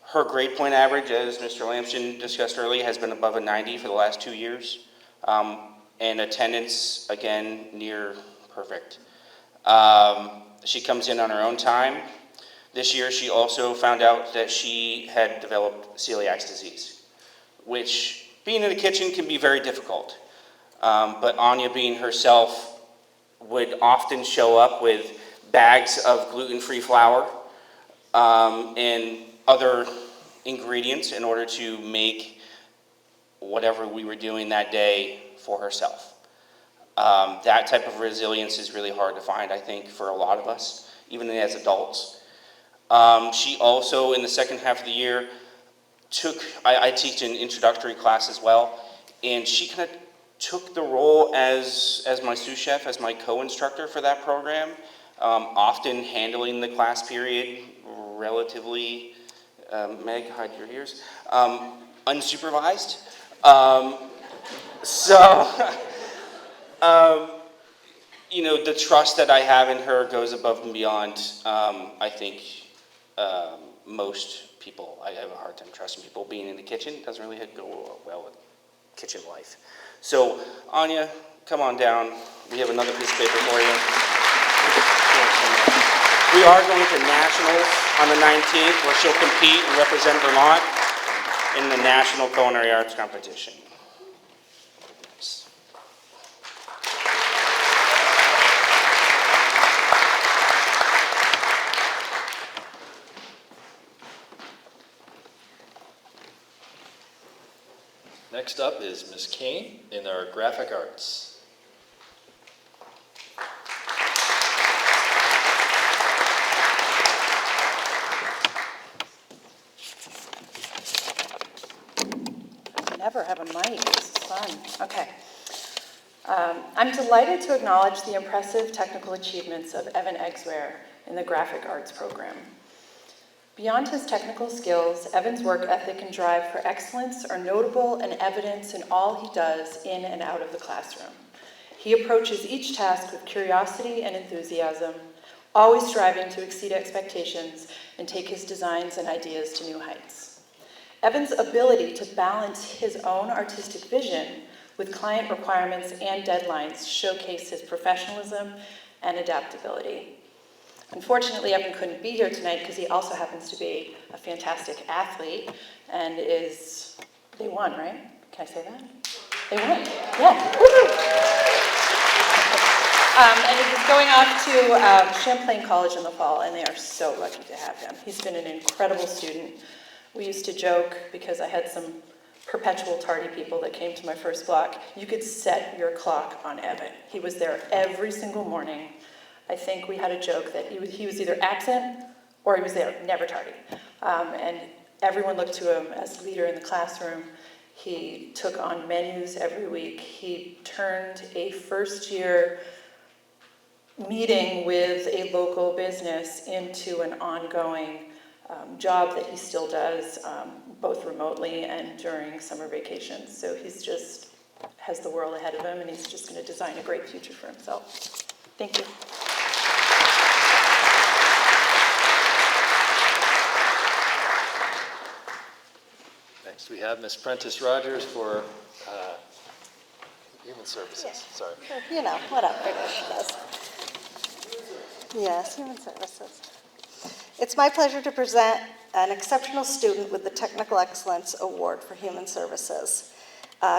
Her grade point average, as Mr. Lamson discussed earlier, has been above a 90 for the last 2 years. And attendance, again, near perfect. She comes in on her own time. This year, she also found out that she had developed celiac disease, which, being in the kitchen, can be very difficult. But Anya, being herself, would often show up with bags of gluten-free flour and other ingredients in order to make whatever we were doing that day for herself. That type of resilience is really hard to find, I think, for a lot of us, even as adults. She also, in the second half of the year, I teach an introductory class as well, and she kind of took the role as my sous chef, as my co-instructor for that program, often handling the class period relatively, Meg, hide your ears, unsupervised. You know, the trust that I have in her goes above and beyond, I think, most people. I have a hard time trusting people. Being in the kitchen doesn't really go well with kitchen life. So, Anya, come on down. We have another piece of paper for you. We are going to Nationals on the 19th, where she'll compete and represent Vermont in the National Culinary Arts Competition. Next up is Ms. Kane in our graphic arts. Never have a mic. This is fun. Okay. I'm delighted to acknowledge the impressive technical achievements of Evan Eggsware in the graphic arts program. Beyond his technical skills, Evan's work ethic and drive for excellence are notable and evident in all he does in and out of the classroom. He approaches each task with curiosity and enthusiasm, always striving to exceed expectations and take his designs and ideas to new heights. Evan's ability to balance his own artistic vision with client requirements and deadlines showcase his professionalism and adaptability. Unfortunately, Evan couldn't be here tonight because he also happens to be a fantastic athlete and they won, right? Can I say that? They won, yeah. And he's going off to Champlain College in the fall, and they are so lucky to have him. He's been an incredible student. We used to joke, because I had some perpetual tardy people that came to my first block, you could set your clock on Evan. He was there every single morning. I think we had a joke that he was either absent or he was there, never tardy. And everyone looked to him as leader in the classroom. He took on menus every week. He turned a first-year meeting with a local business into an ongoing job that he still does, both remotely and during summer vacations. So he's just has the world ahead of him, and he's just going to design a great future for himself. Thank you. Next, we have Ms. Prentice Rogers for Human Services. Yeah. Sorry. You know, what up, British does. Yes, Human Services. It's my pleasure to present an exceptional student with the Technical Excellence Award for Human Services.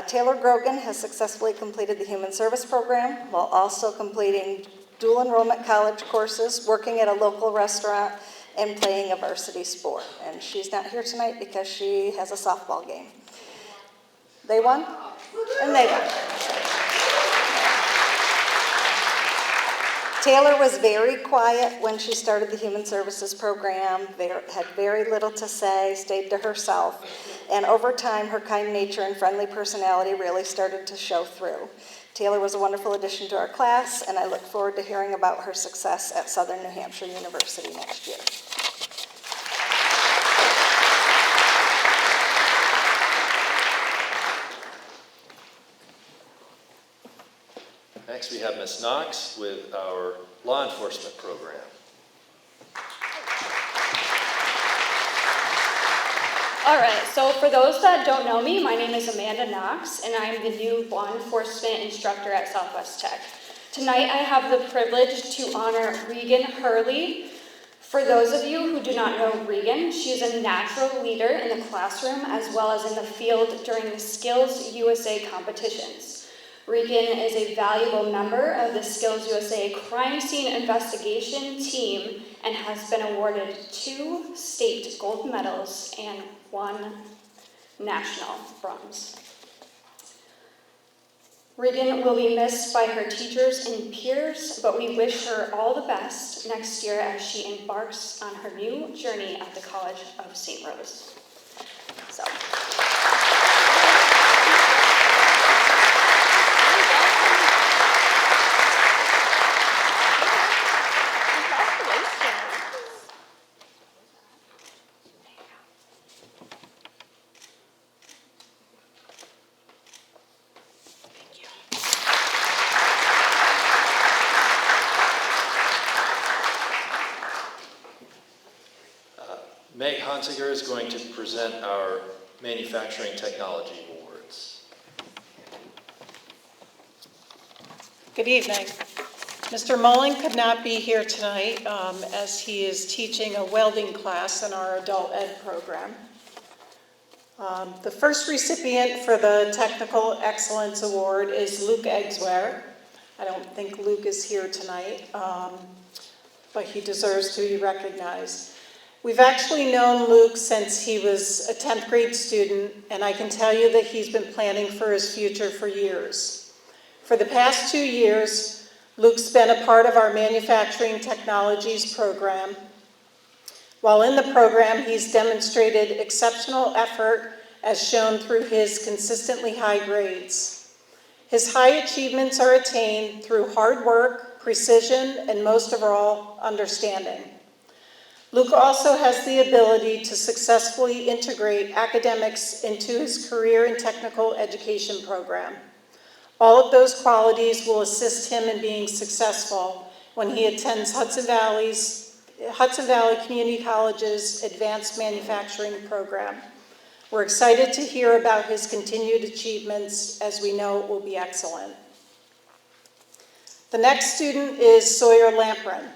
Taylor Grogan has successfully completed the Human Service Program while also completing dual enrollment college courses, working at a local restaurant, and playing a varsity sport. And she's not here tonight because she has a softball game. They won, and they won. Taylor was very quiet when she started the Human Services Program, had very little to say, stayed to herself, and over time her kind nature and friendly personality really started to show through. Taylor was a wonderful addition to our class, and I look forward to hearing about her success at Southern New Hampshire University next year. Next, we have Ms. Knox with our law enforcement program. All right, so for those that don't know me, my name is Amanda Knox, and I'm the new law enforcement instructor at Southwest Tech. Tonight, I have the privilege to honor Regan Hurley. For those of you who do not know Regan, she is a natural leader in the classroom as well as in the field during the Skills USA competitions. Regan is a valuable member of the Skills USA crime scene investigation team and has been awarded 2 state gold medals and 1 national bronze. Regan will be missed by her teachers and peers, but we wish her all the best next year as she embarks on her new journey at the College of St. Rose. So. Meg Honsiger is going to present our Manufacturing Technology Awards. Good evening. Mr. Mullen could not be here tonight as he is teaching a welding class in our adult ed program. The first recipient for the Technical Excellence Award is Luke Eggsware. I don't think Luke is here tonight, but he deserves to be recognized. We've actually known Luke since he was a 10th grade student, and I can tell you that he's been planning for his future for years. For the past 2 years, Luke's been a part of our Manufacturing Technologies program. While in the program, he's demonstrated exceptional effort as shown through his consistently high grades. His high achievements are attained through hard work, precision, and most of all, understanding. Luke also has the ability to successfully integrate academics into his career and technical education program. All of those qualities will assist him in being successful when he attends Hudson Valley Community College's Advanced Manufacturing Program. We're excited to hear about his continued achievements, as we know it will be excellent. The next student is Sawyer Lamprin.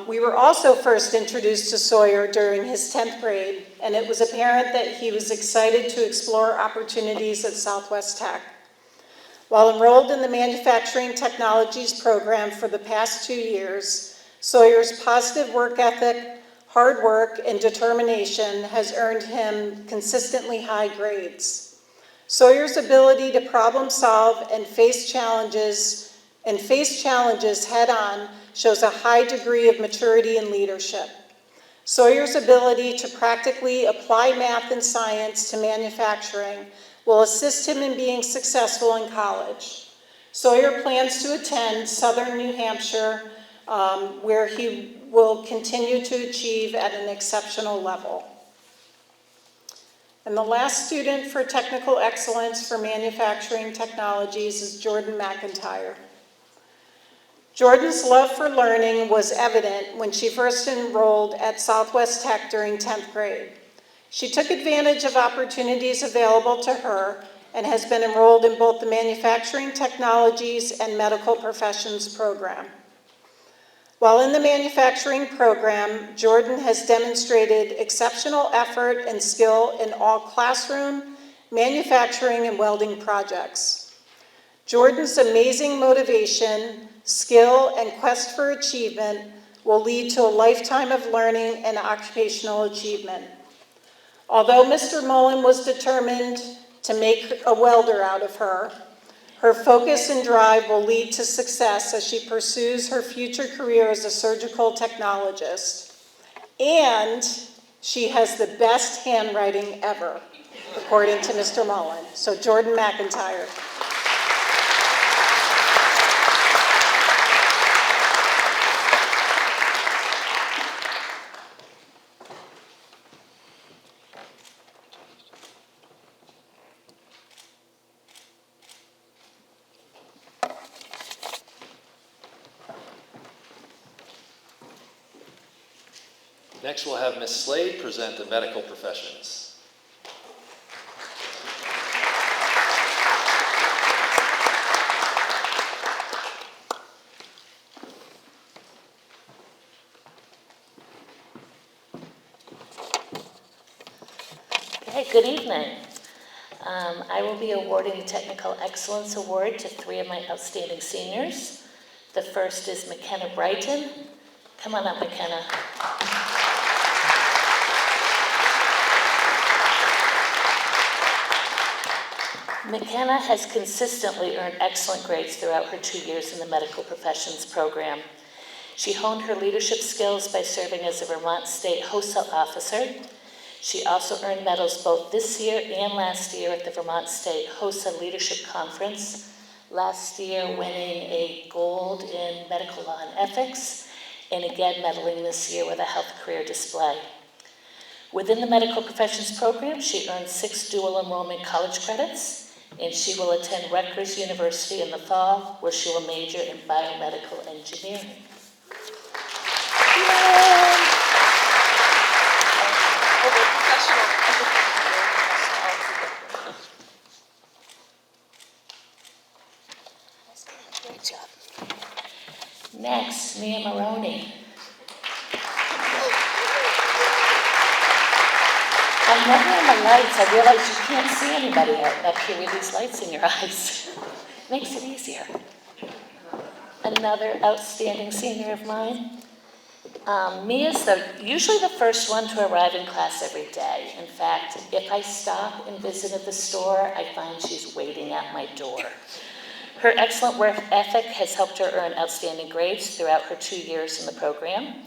We were also first introduced to Sawyer during his 10th grade, and it was apparent that he was excited to explore opportunities at Southwest Tech. While enrolled in the Manufacturing Technologies program for the past 2 years, Sawyer's positive work ethic, hard work, and determination has earned him consistently high grades. Sawyer's ability to problem solve and face challenges head-on shows a high degree of maturity and leadership. Sawyer's ability to practically apply math and science to manufacturing will assist him in being successful in college. Sawyer plans to attend Southern New Hampshire, where he will continue to achieve at an exceptional level. And the last student for technical excellence for manufacturing technologies is Jordan McIntyre. Jordan's love for learning was evident when she first enrolled at Southwest Tech during 10th grade. She took advantage of opportunities available to her and has been enrolled in both the Manufacturing Technologies and Medical Professions program. While in the manufacturing program, Jordan has demonstrated exceptional effort and skill in all classroom, manufacturing, and welding projects. Jordan's amazing motivation, skill, and quest for achievement will lead to a lifetime of learning and occupational achievement. Although Mr. Mullen was determined to make a welder out of her, her focus and drive will lead to success as she pursues her future career as a surgical technologist. And she has the best handwriting ever, according to Mr. Mullen. So Jordan McIntyre. Next, we'll have Ms. Slade present the medical professions. Okay, good evening. I will be awarding the Technical Excellence Award to 3 of my outstanding seniors. The first is McKenna Brighton. Come on up, McKenna. McKenna has consistently earned excellent grades throughout her 2 years in the Medical Professions program. She honed her leadership skills by serving as a Vermont State HOSA officer. She also earned medals both this year and last year at the Vermont State HOSA Leadership Conference, last year winning a gold in medical law and ethics, and again medaling this year with a health career display. Within the Medical Professions program, she earned 6 dual enrollment college credits, and she will attend Rutgers University in the fall, where she will major in biomedical engineering. Great job. Next, Mia Maroney. I never in the lights, I realize you can't see anybody up here with these lights in your eyes. Makes it easier. Another outstanding senior of mine. Mia's usually the first one to arrive in class every day. In fact, if I stop and visit at the store, I find she's waiting at my door. Her excellent work ethic has helped her earn outstanding grades throughout her 2 years in the program.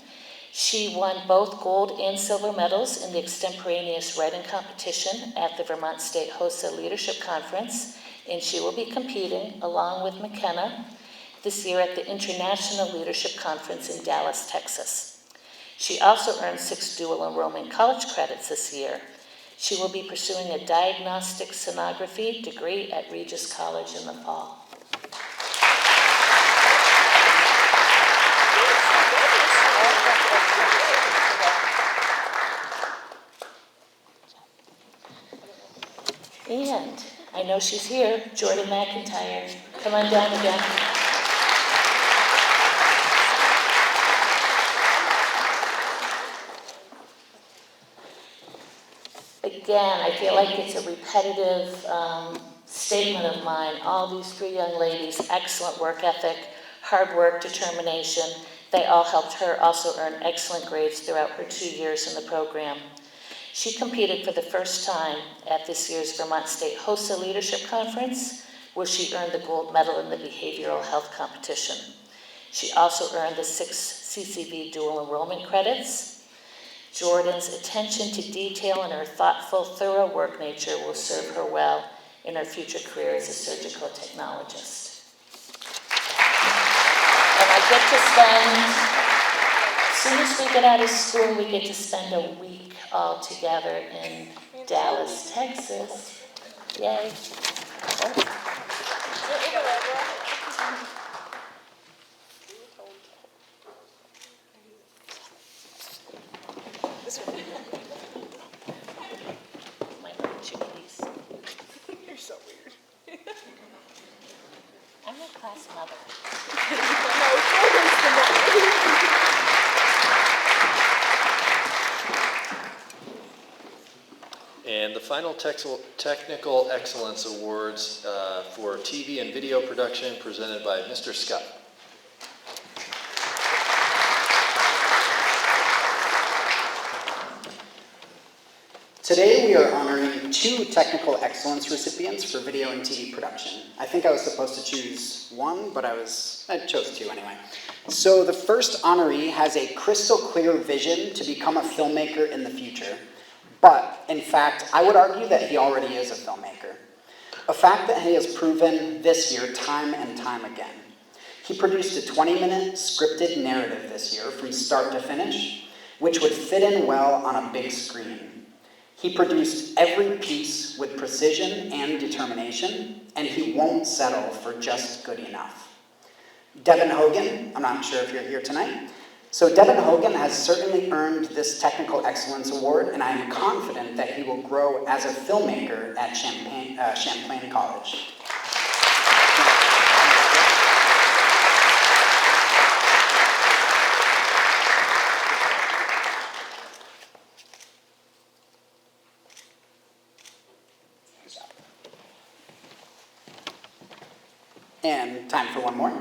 She won both gold and silver medals in the extemporaneous writing competition at the Vermont State HOSA Leadership Conference, and she will be competing, along with McKenna, this year at the International Leadership Conference in Dallas, Texas. She also earned 6 dual enrollment college credits this year. She will be pursuing a diagnostic sonography degree at Regis College in the fall. And I know she's here, Jordan McIntyre. Come on down again. Again, I feel like it's a repetitive statement of mine. All these 3 young ladies, excellent work ethic, hard work, determination. They all helped her also earn excellent grades throughout her 2 years in the program. She competed for the first time at this year's Vermont State HOSA Leadership Conference, where she earned the gold medal in the behavioral health competition. She also earned the 6 CCV dual enrollment credits. Jordan's attention to detail and her thoughtful, thorough work nature will serve her well in her future career as a surgical technologist. And I get to spend, as soon as we get out of school, we get to spend a week all together in Dallas, Texas. Yay. You're so weird. I'm a class mother. And the final Technical Excellence Awards for TV and video production presented by Mr. Scott. Today we are honoring 2 Technical Excellence recipients for video and TV production. I think I was supposed to choose 1, but I chose 2 anyway. So the first honoree has a crystal clear vision to become a filmmaker in the future. But, in fact, I would argue that he already is a filmmaker. A fact that he has proven this year time and time again. He produced a 20-minute scripted narrative this year from start to finish, which would fit in well on a big screen. He produced every piece with precision and determination, and he won't settle for just good enough. Devin Hogan, I'm not sure if you're here tonight, so Devin Hogan has certainly earned this Technical Excellence Award, and I am confident that he will grow as a filmmaker at Champlain College. And time for one more.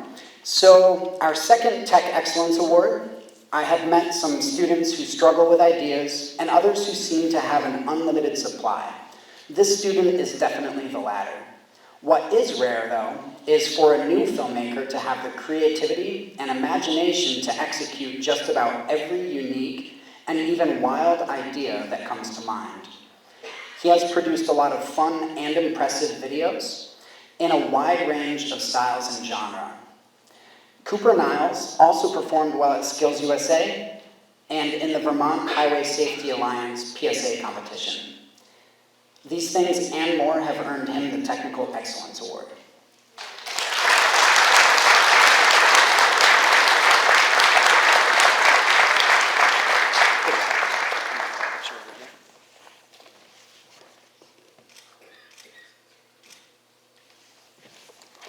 So our second Tech Excellence Award, I have met some students who struggle with ideas and others who seem to have an unlimited supply. This student is definitely the latter. What is rare, though, is for a new filmmaker to have the creativity and imagination to execute just about every unique and even wild idea that comes to mind. He has produced a lot of fun and impressive videos in a wide range of styles and genre. Cooper Niles also performed well at Skills USA and in the Vermont Highway Safety Alliance PSA competition. These things and more have earned him the Technical Excellence Award.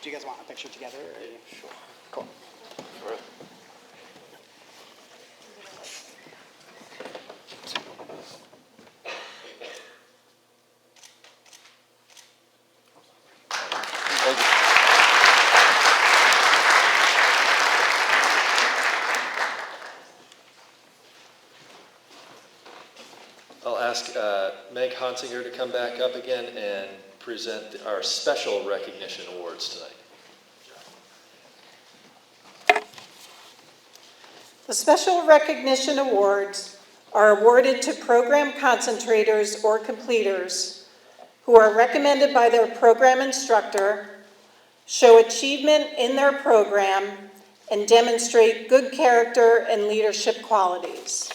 Do you guys want a picture together? Or sure. Cool. Sure. I'll ask Meg Honsinger to come back up again and present our special recognition awards tonight. The Special Recognition Awards are awarded to program concentrators or completers who are recommended by their program instructor, show achievement in their program, and demonstrate good character and leadership qualities.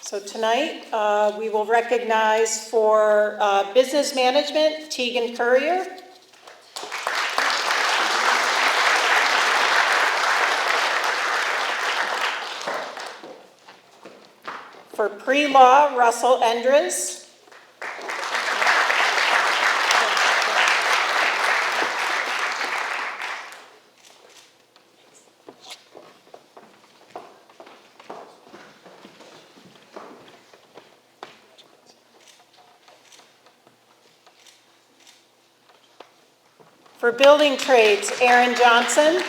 So tonight, we will recognize for business management, Tegan Courier. For pre-law, Russell Endres. For building trades, Aaron Johnson.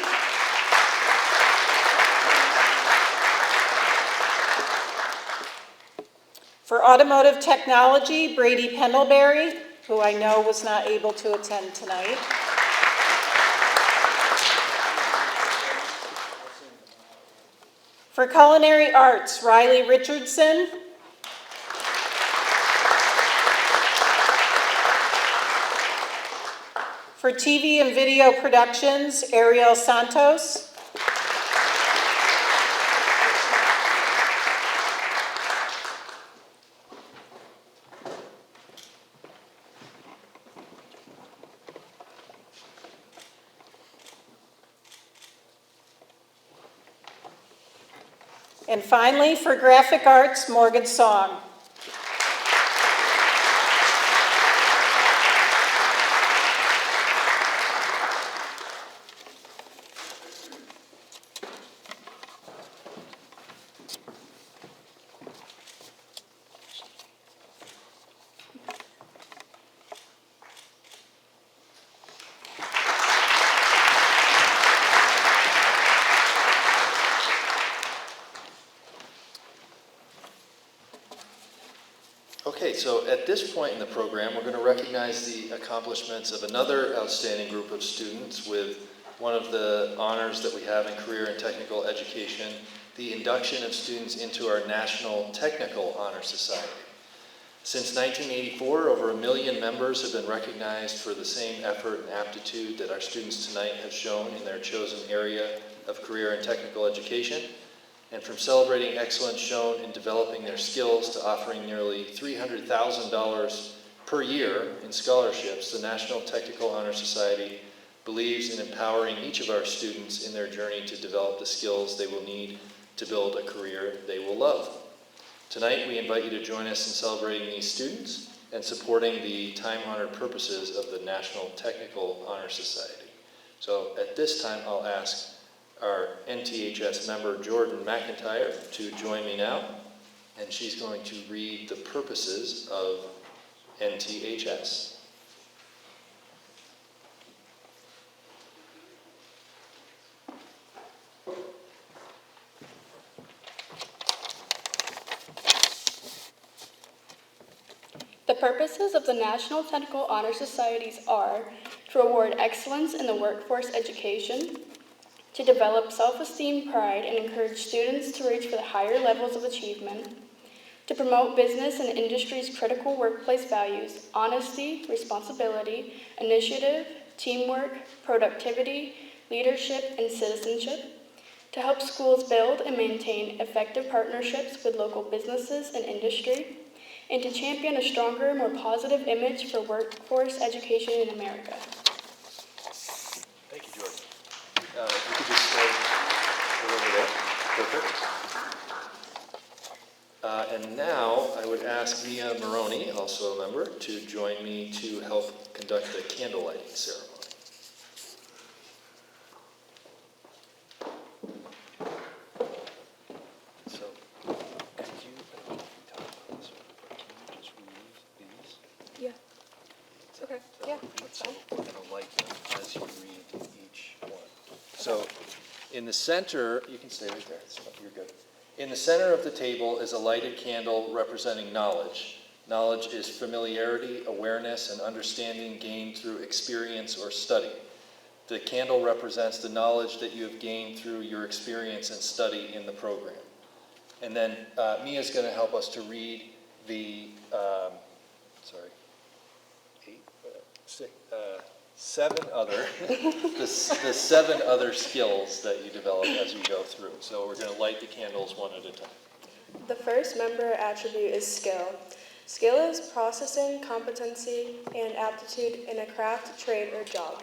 For automotive technology, Brady Pendlebury, who I know was not able to attend tonight. For culinary arts, Riley Richardson. For TV and video productions, Ariel Santos. And finally, for graphic arts, Morgan Song. Okay, so at this point in the program, we're going to recognize the accomplishments of another outstanding group of students with one of the honors that we have in career and technical education, the induction of students into our National Technical Honor Society. Since 1984, over 1 million members have been recognized for the same effort and aptitude that our students tonight have shown in their chosen area of career and technical education. And from celebrating excellence shown in developing their skills to offering nearly $300,000 per year in scholarships, the National Technical Honor Society believes in empowering each of our students in their journey to develop the skills they will need to build a career they will love. Tonight, we invite you to join us in celebrating these students and supporting the time-honored purposes of the National Technical Honor Society. So at this time, I'll ask our NTHS member, Jordan McIntyre, to join me now, and she's going to read the purposes of NTHS. The purposes of the National Technical Honor Societies are to reward excellence in the workforce education, to develop self-esteem, pride, and encourage students to reach for the higher levels of achievement, to promote business and industry's critical workplace values, honesty, responsibility, initiative, teamwork, productivity, leadership, and citizenship, to help schools build and maintain effective partnerships with local businesses and industry, and to champion a stronger, more positive image for workforce education in America. Thank you, Jordan. If you could just start over there. Perfect. And now I would ask Mia Maroney, also a member, to join me to help conduct the candle lighting ceremony. So, could you, I don't know if we talked about this, but can you just remove these? Yeah. Okay, yeah, that's fine. We're going to light them as you read each one. So, in the center, you can stay right there, you're good. In the center of the table is a lighted candle representing knowledge. Knowledge is familiarity, awareness, and understanding gained through experience or study. The candle represents the knowledge that you have gained through your experience and study in the program. And then Mia's going to help us to read the, seven other, the 7 other skills that you develop as you go through. So we're going to light the candles one at a time. The first member attribute is skill. Skill is processing, competency, and aptitude in a craft, trade, or job.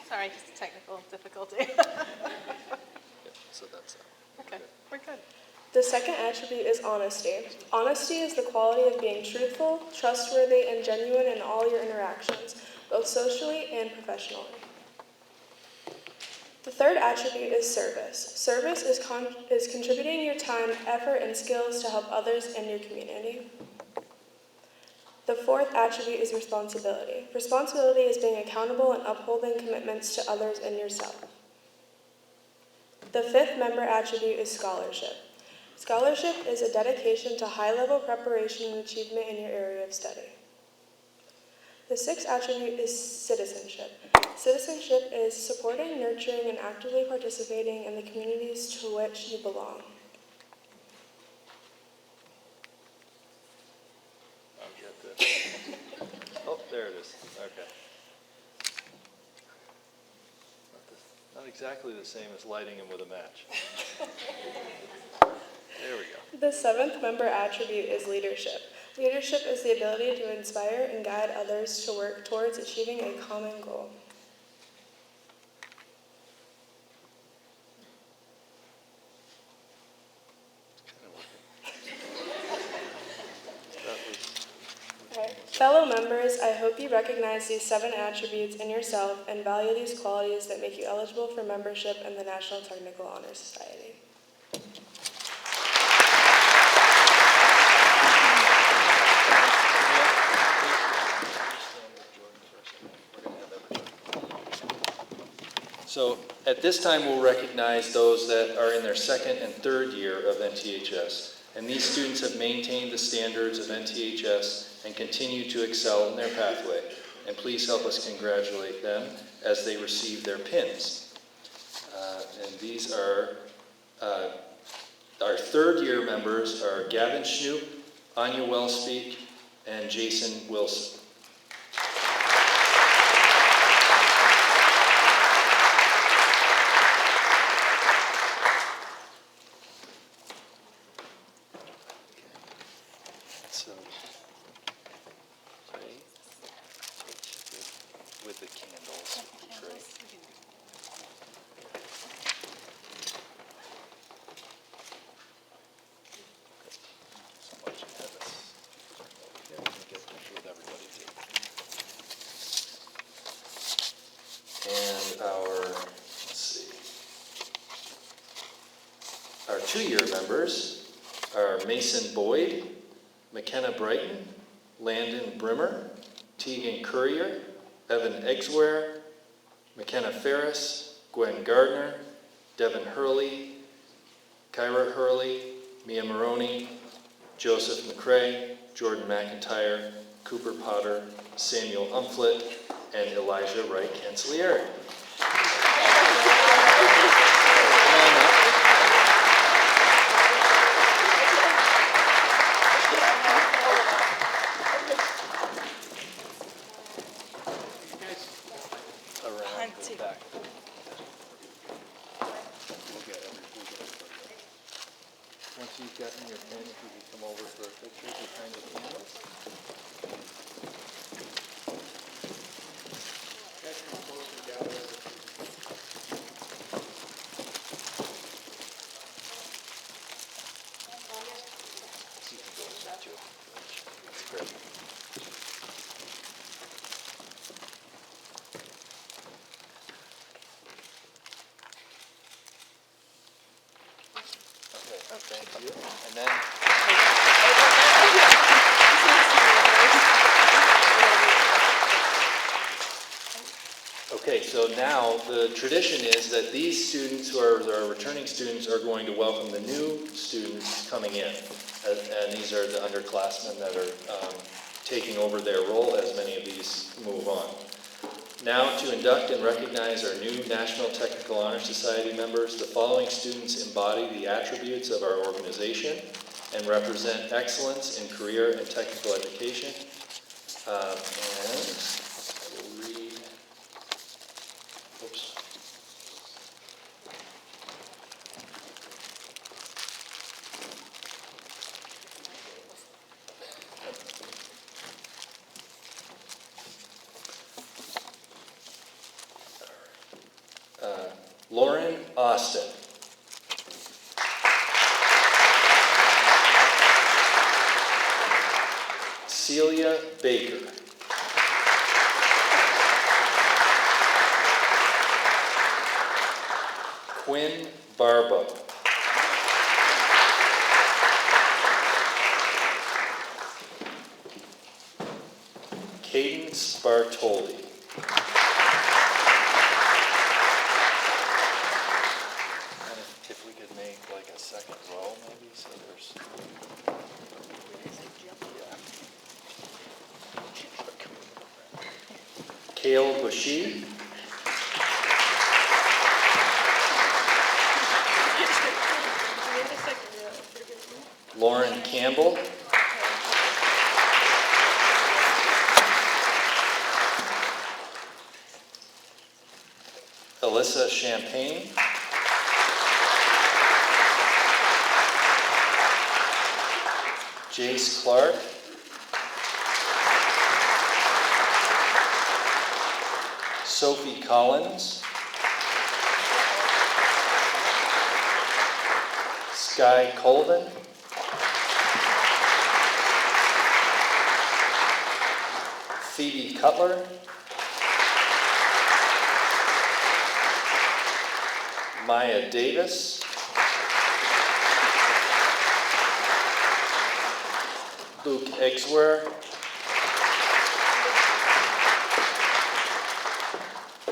Sorry, just technical difficulty. So that's Okay, we're good. The second attribute is honesty. Honesty is the quality of being truthful, trustworthy, and genuine in all your interactions, both socially and professionally. The third attribute is service. Service is contributing your time, effort, and skills to help others in your community. The fourth attribute is responsibility. Responsibility is being accountable and upholding commitments to others and yourself. The fifth member attribute is scholarship. Scholarship is a dedication to high-level preparation and achievement in your area of study. The sixth attribute is citizenship. Citizenship is supporting, nurturing, and actively participating in the communities to which you belong. I'll get this. Oh, there it is. Okay. Not exactly the same as lighting them with a match. There we go. The seventh member attribute is leadership. Leadership is the ability to inspire and guide others to work towards achieving a common goal. Fellow members, I hope you recognize these 7 attributes in yourself and value these qualities that make you eligible for membership in the National Technical Honor Society. So at this time, we'll recognize those that are in their second and third year of NTHS. And these students have maintained the standards of NTHS and continue to excel in their pathway. And please help us congratulate them as they receive their pins. And these are, our third year members are Gavin Schnoop, Anya Wellspeak, and Jason Wilson. So, ready? With the candles would be great. So much to have this. Yeah, we can get picture with everybody too. And our, let's see, our 2-year members are Mason Boyd, McKenna Brighton, Landon Brimmer, Tegan Currier, Evan Eggsware, McKenna Ferris, Gwen Gardner, Devin Hurley, Kyra Hurley, Mia Maroney, Joseph McCrae, Jordan McIntyre, Cooper Potter, Samuel Umflett, and Elijah Wright Cancellieri. Once you've gotten your pen, if you could come over for a picture behind the candles. You can go with that too. That's great. Okay, thank you. And then okay, so now the tradition is that these students who are our returning students are going to welcome the new students coming in. And these are the underclassmen that are taking over their role as many of these move on. Now to induct and recognize our new National Technical Honor Society members, the following students embody the attributes of our organization and represent excellence in career and technical education. And I will read, oops. Lauren Austin. Celia Baker. Quinn Barbo. Cadence Bartoli. And if we could make like a second row maybe, so there's... Kale Bushi. Lauren Campbell. Alyssa Champagne. Jace Clark. Sophie Collins. Sky Colvin. Phoebe Cutler. Maya Davis. Luke Eggsware.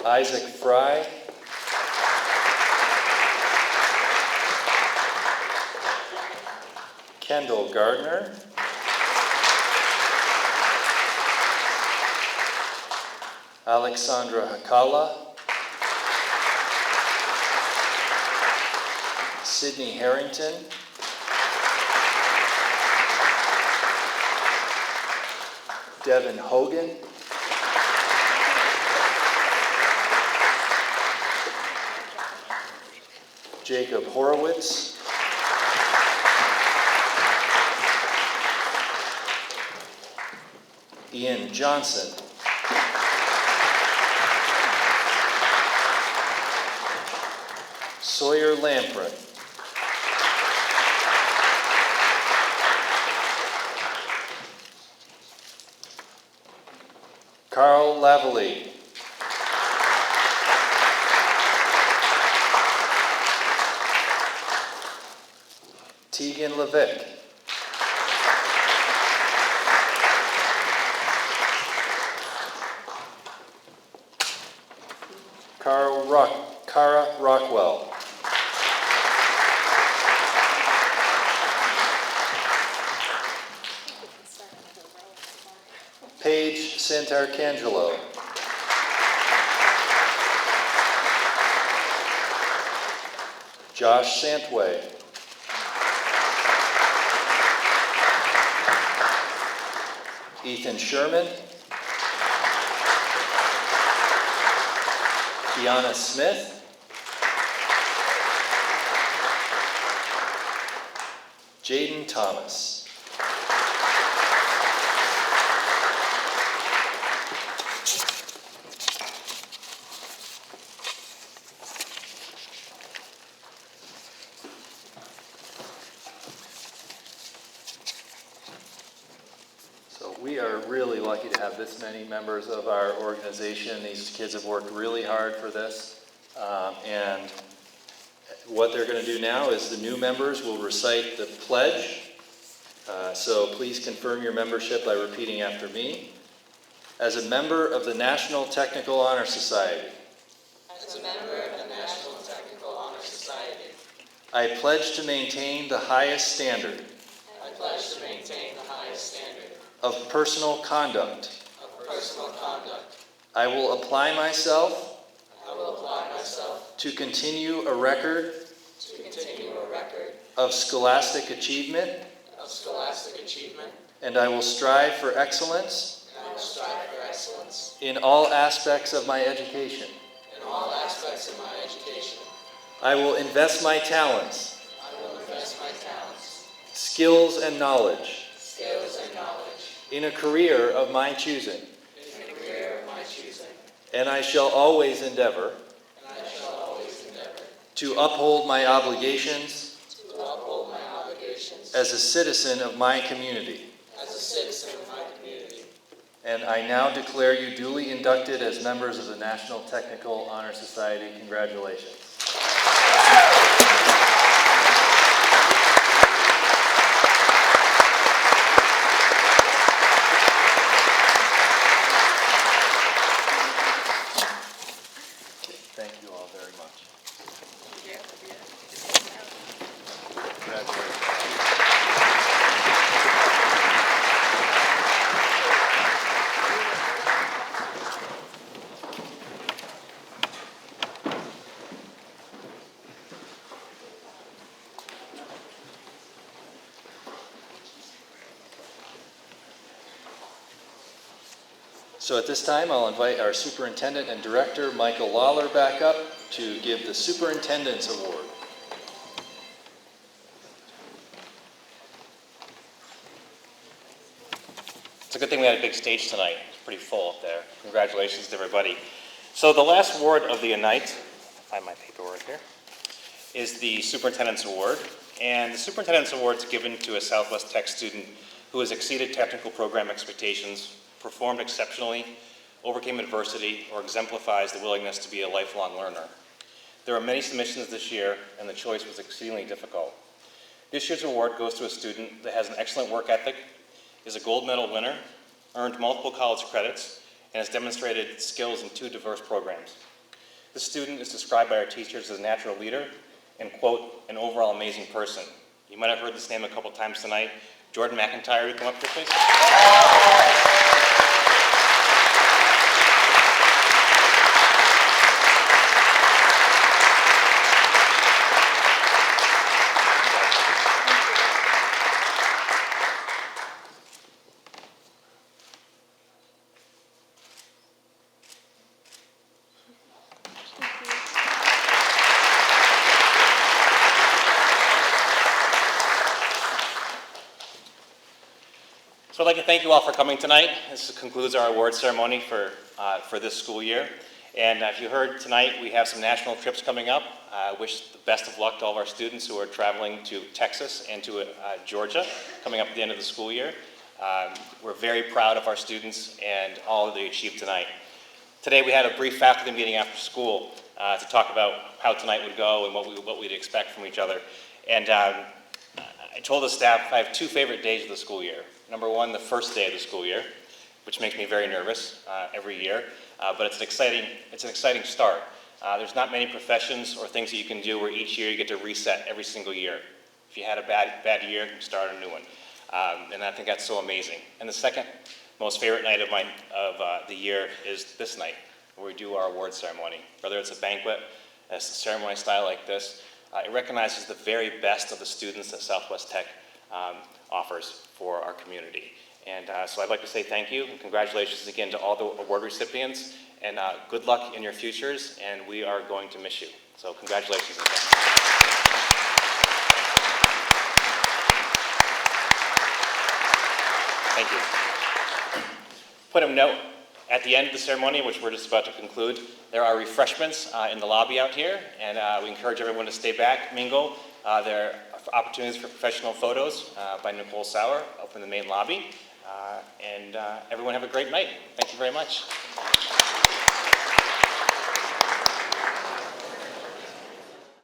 Isaac Fry. Kendall Gardner. Alexandra Hakala. Sydney Harrington. Devin Hogan. Jacob Horowitz. Ian Johnson. Sawyer Lamprin. Carl Lavalley. Tegan Levick. Cara Rockwell. Paige Santarcangelo. Josh Santway. Ethan Sherman. Kiana Smith. Jaden Thomas. So we are really lucky to have this many members of our organization. These kids have worked really hard for this. And what they're going to do now is the new members will recite the pledge. So please confirm your membership by repeating after me. As a member of the National Technical Honor Society, As a member of the National Technical Honor Society, I pledge to maintain the highest standard I pledge to maintain the highest standard of personal conduct. of personal conduct. I will apply myself I will apply myself to continue a record to continue a record of scholastic achievement, of scholastic achievement, and I will strive for excellence and I will strive for excellence in all aspects of my education. in all aspects of my education. I will invest my talents, I will invest my talents, skills, and knowledge skills, and knowledge in a career of my choosing, in a career of my choosing, and I shall always endeavor and I shall always endeavor to uphold my obligations as a citizen of my community. And I now declare you duly inducted as members of the National Technical Honor Society. Congratulations. Thank you all very much. Congratulations. So at this time, I'll invite our Superintendent and Director, Michael Lawler, back up to give the Superintendent's Award. It's a good thing we had a big stage tonight. It's pretty full up there. Congratulations to everybody. So the last award of the night, find my paperwork here, is the Superintendent's Award. And the Superintendent's Award is given to a Southwest Tech student who has exceeded technical program expectations, performed exceptionally, overcame adversity, or exemplifies the willingness to be a lifelong learner. There were many submissions this year, and the choice was exceedingly difficult. This year's award goes to a student that has an excellent work ethic, is a gold medal winner, earned multiple college credits, and has demonstrated skills in 2 diverse programs. This student is described by our teachers as a natural leader and, quote, an overall amazing person. You might have heard this name a couple times tonight. Jordan McIntyre, would you come up here, please? So I'd like to thank you all for coming tonight. This concludes our award ceremony for this school year. And if you heard tonight, we have some national trips coming up. I wish the best of luck to all of our students who are traveling to Texas and to Georgia coming up at the end of the school year. We're very proud of our students and all that they achieved tonight. Today we had a brief faculty meeting after school to talk about how tonight would go and what we'd expect from each other. And I told the staff I have 2 favorite days of the school year. Number 1, the first day of the school year, which makes me very nervous every year, but it's an exciting start. There's not many professions or things that you can do where each year you get to reset every single year. If you had a bad year, you start a new one. And I think that's so amazing. And the second most favorite night of the year is this night, where we do our award ceremony. Whether it's a banquet, a ceremony style like this, it recognizes the very best of the students that Southwest Tech offers for our community. And so I'd like to say thank you and congratulations again to all the award recipients, and good luck in your futures, and we are going to miss you. So congratulations again. Thank you. Put a note at the end of the ceremony, which we're just about to conclude. There are refreshments in the lobby out here, and we encourage everyone to stay back, mingle. There are opportunities for professional photos by Nicole Sauer up in the main lobby. And everyone have a great night. Thank you very much.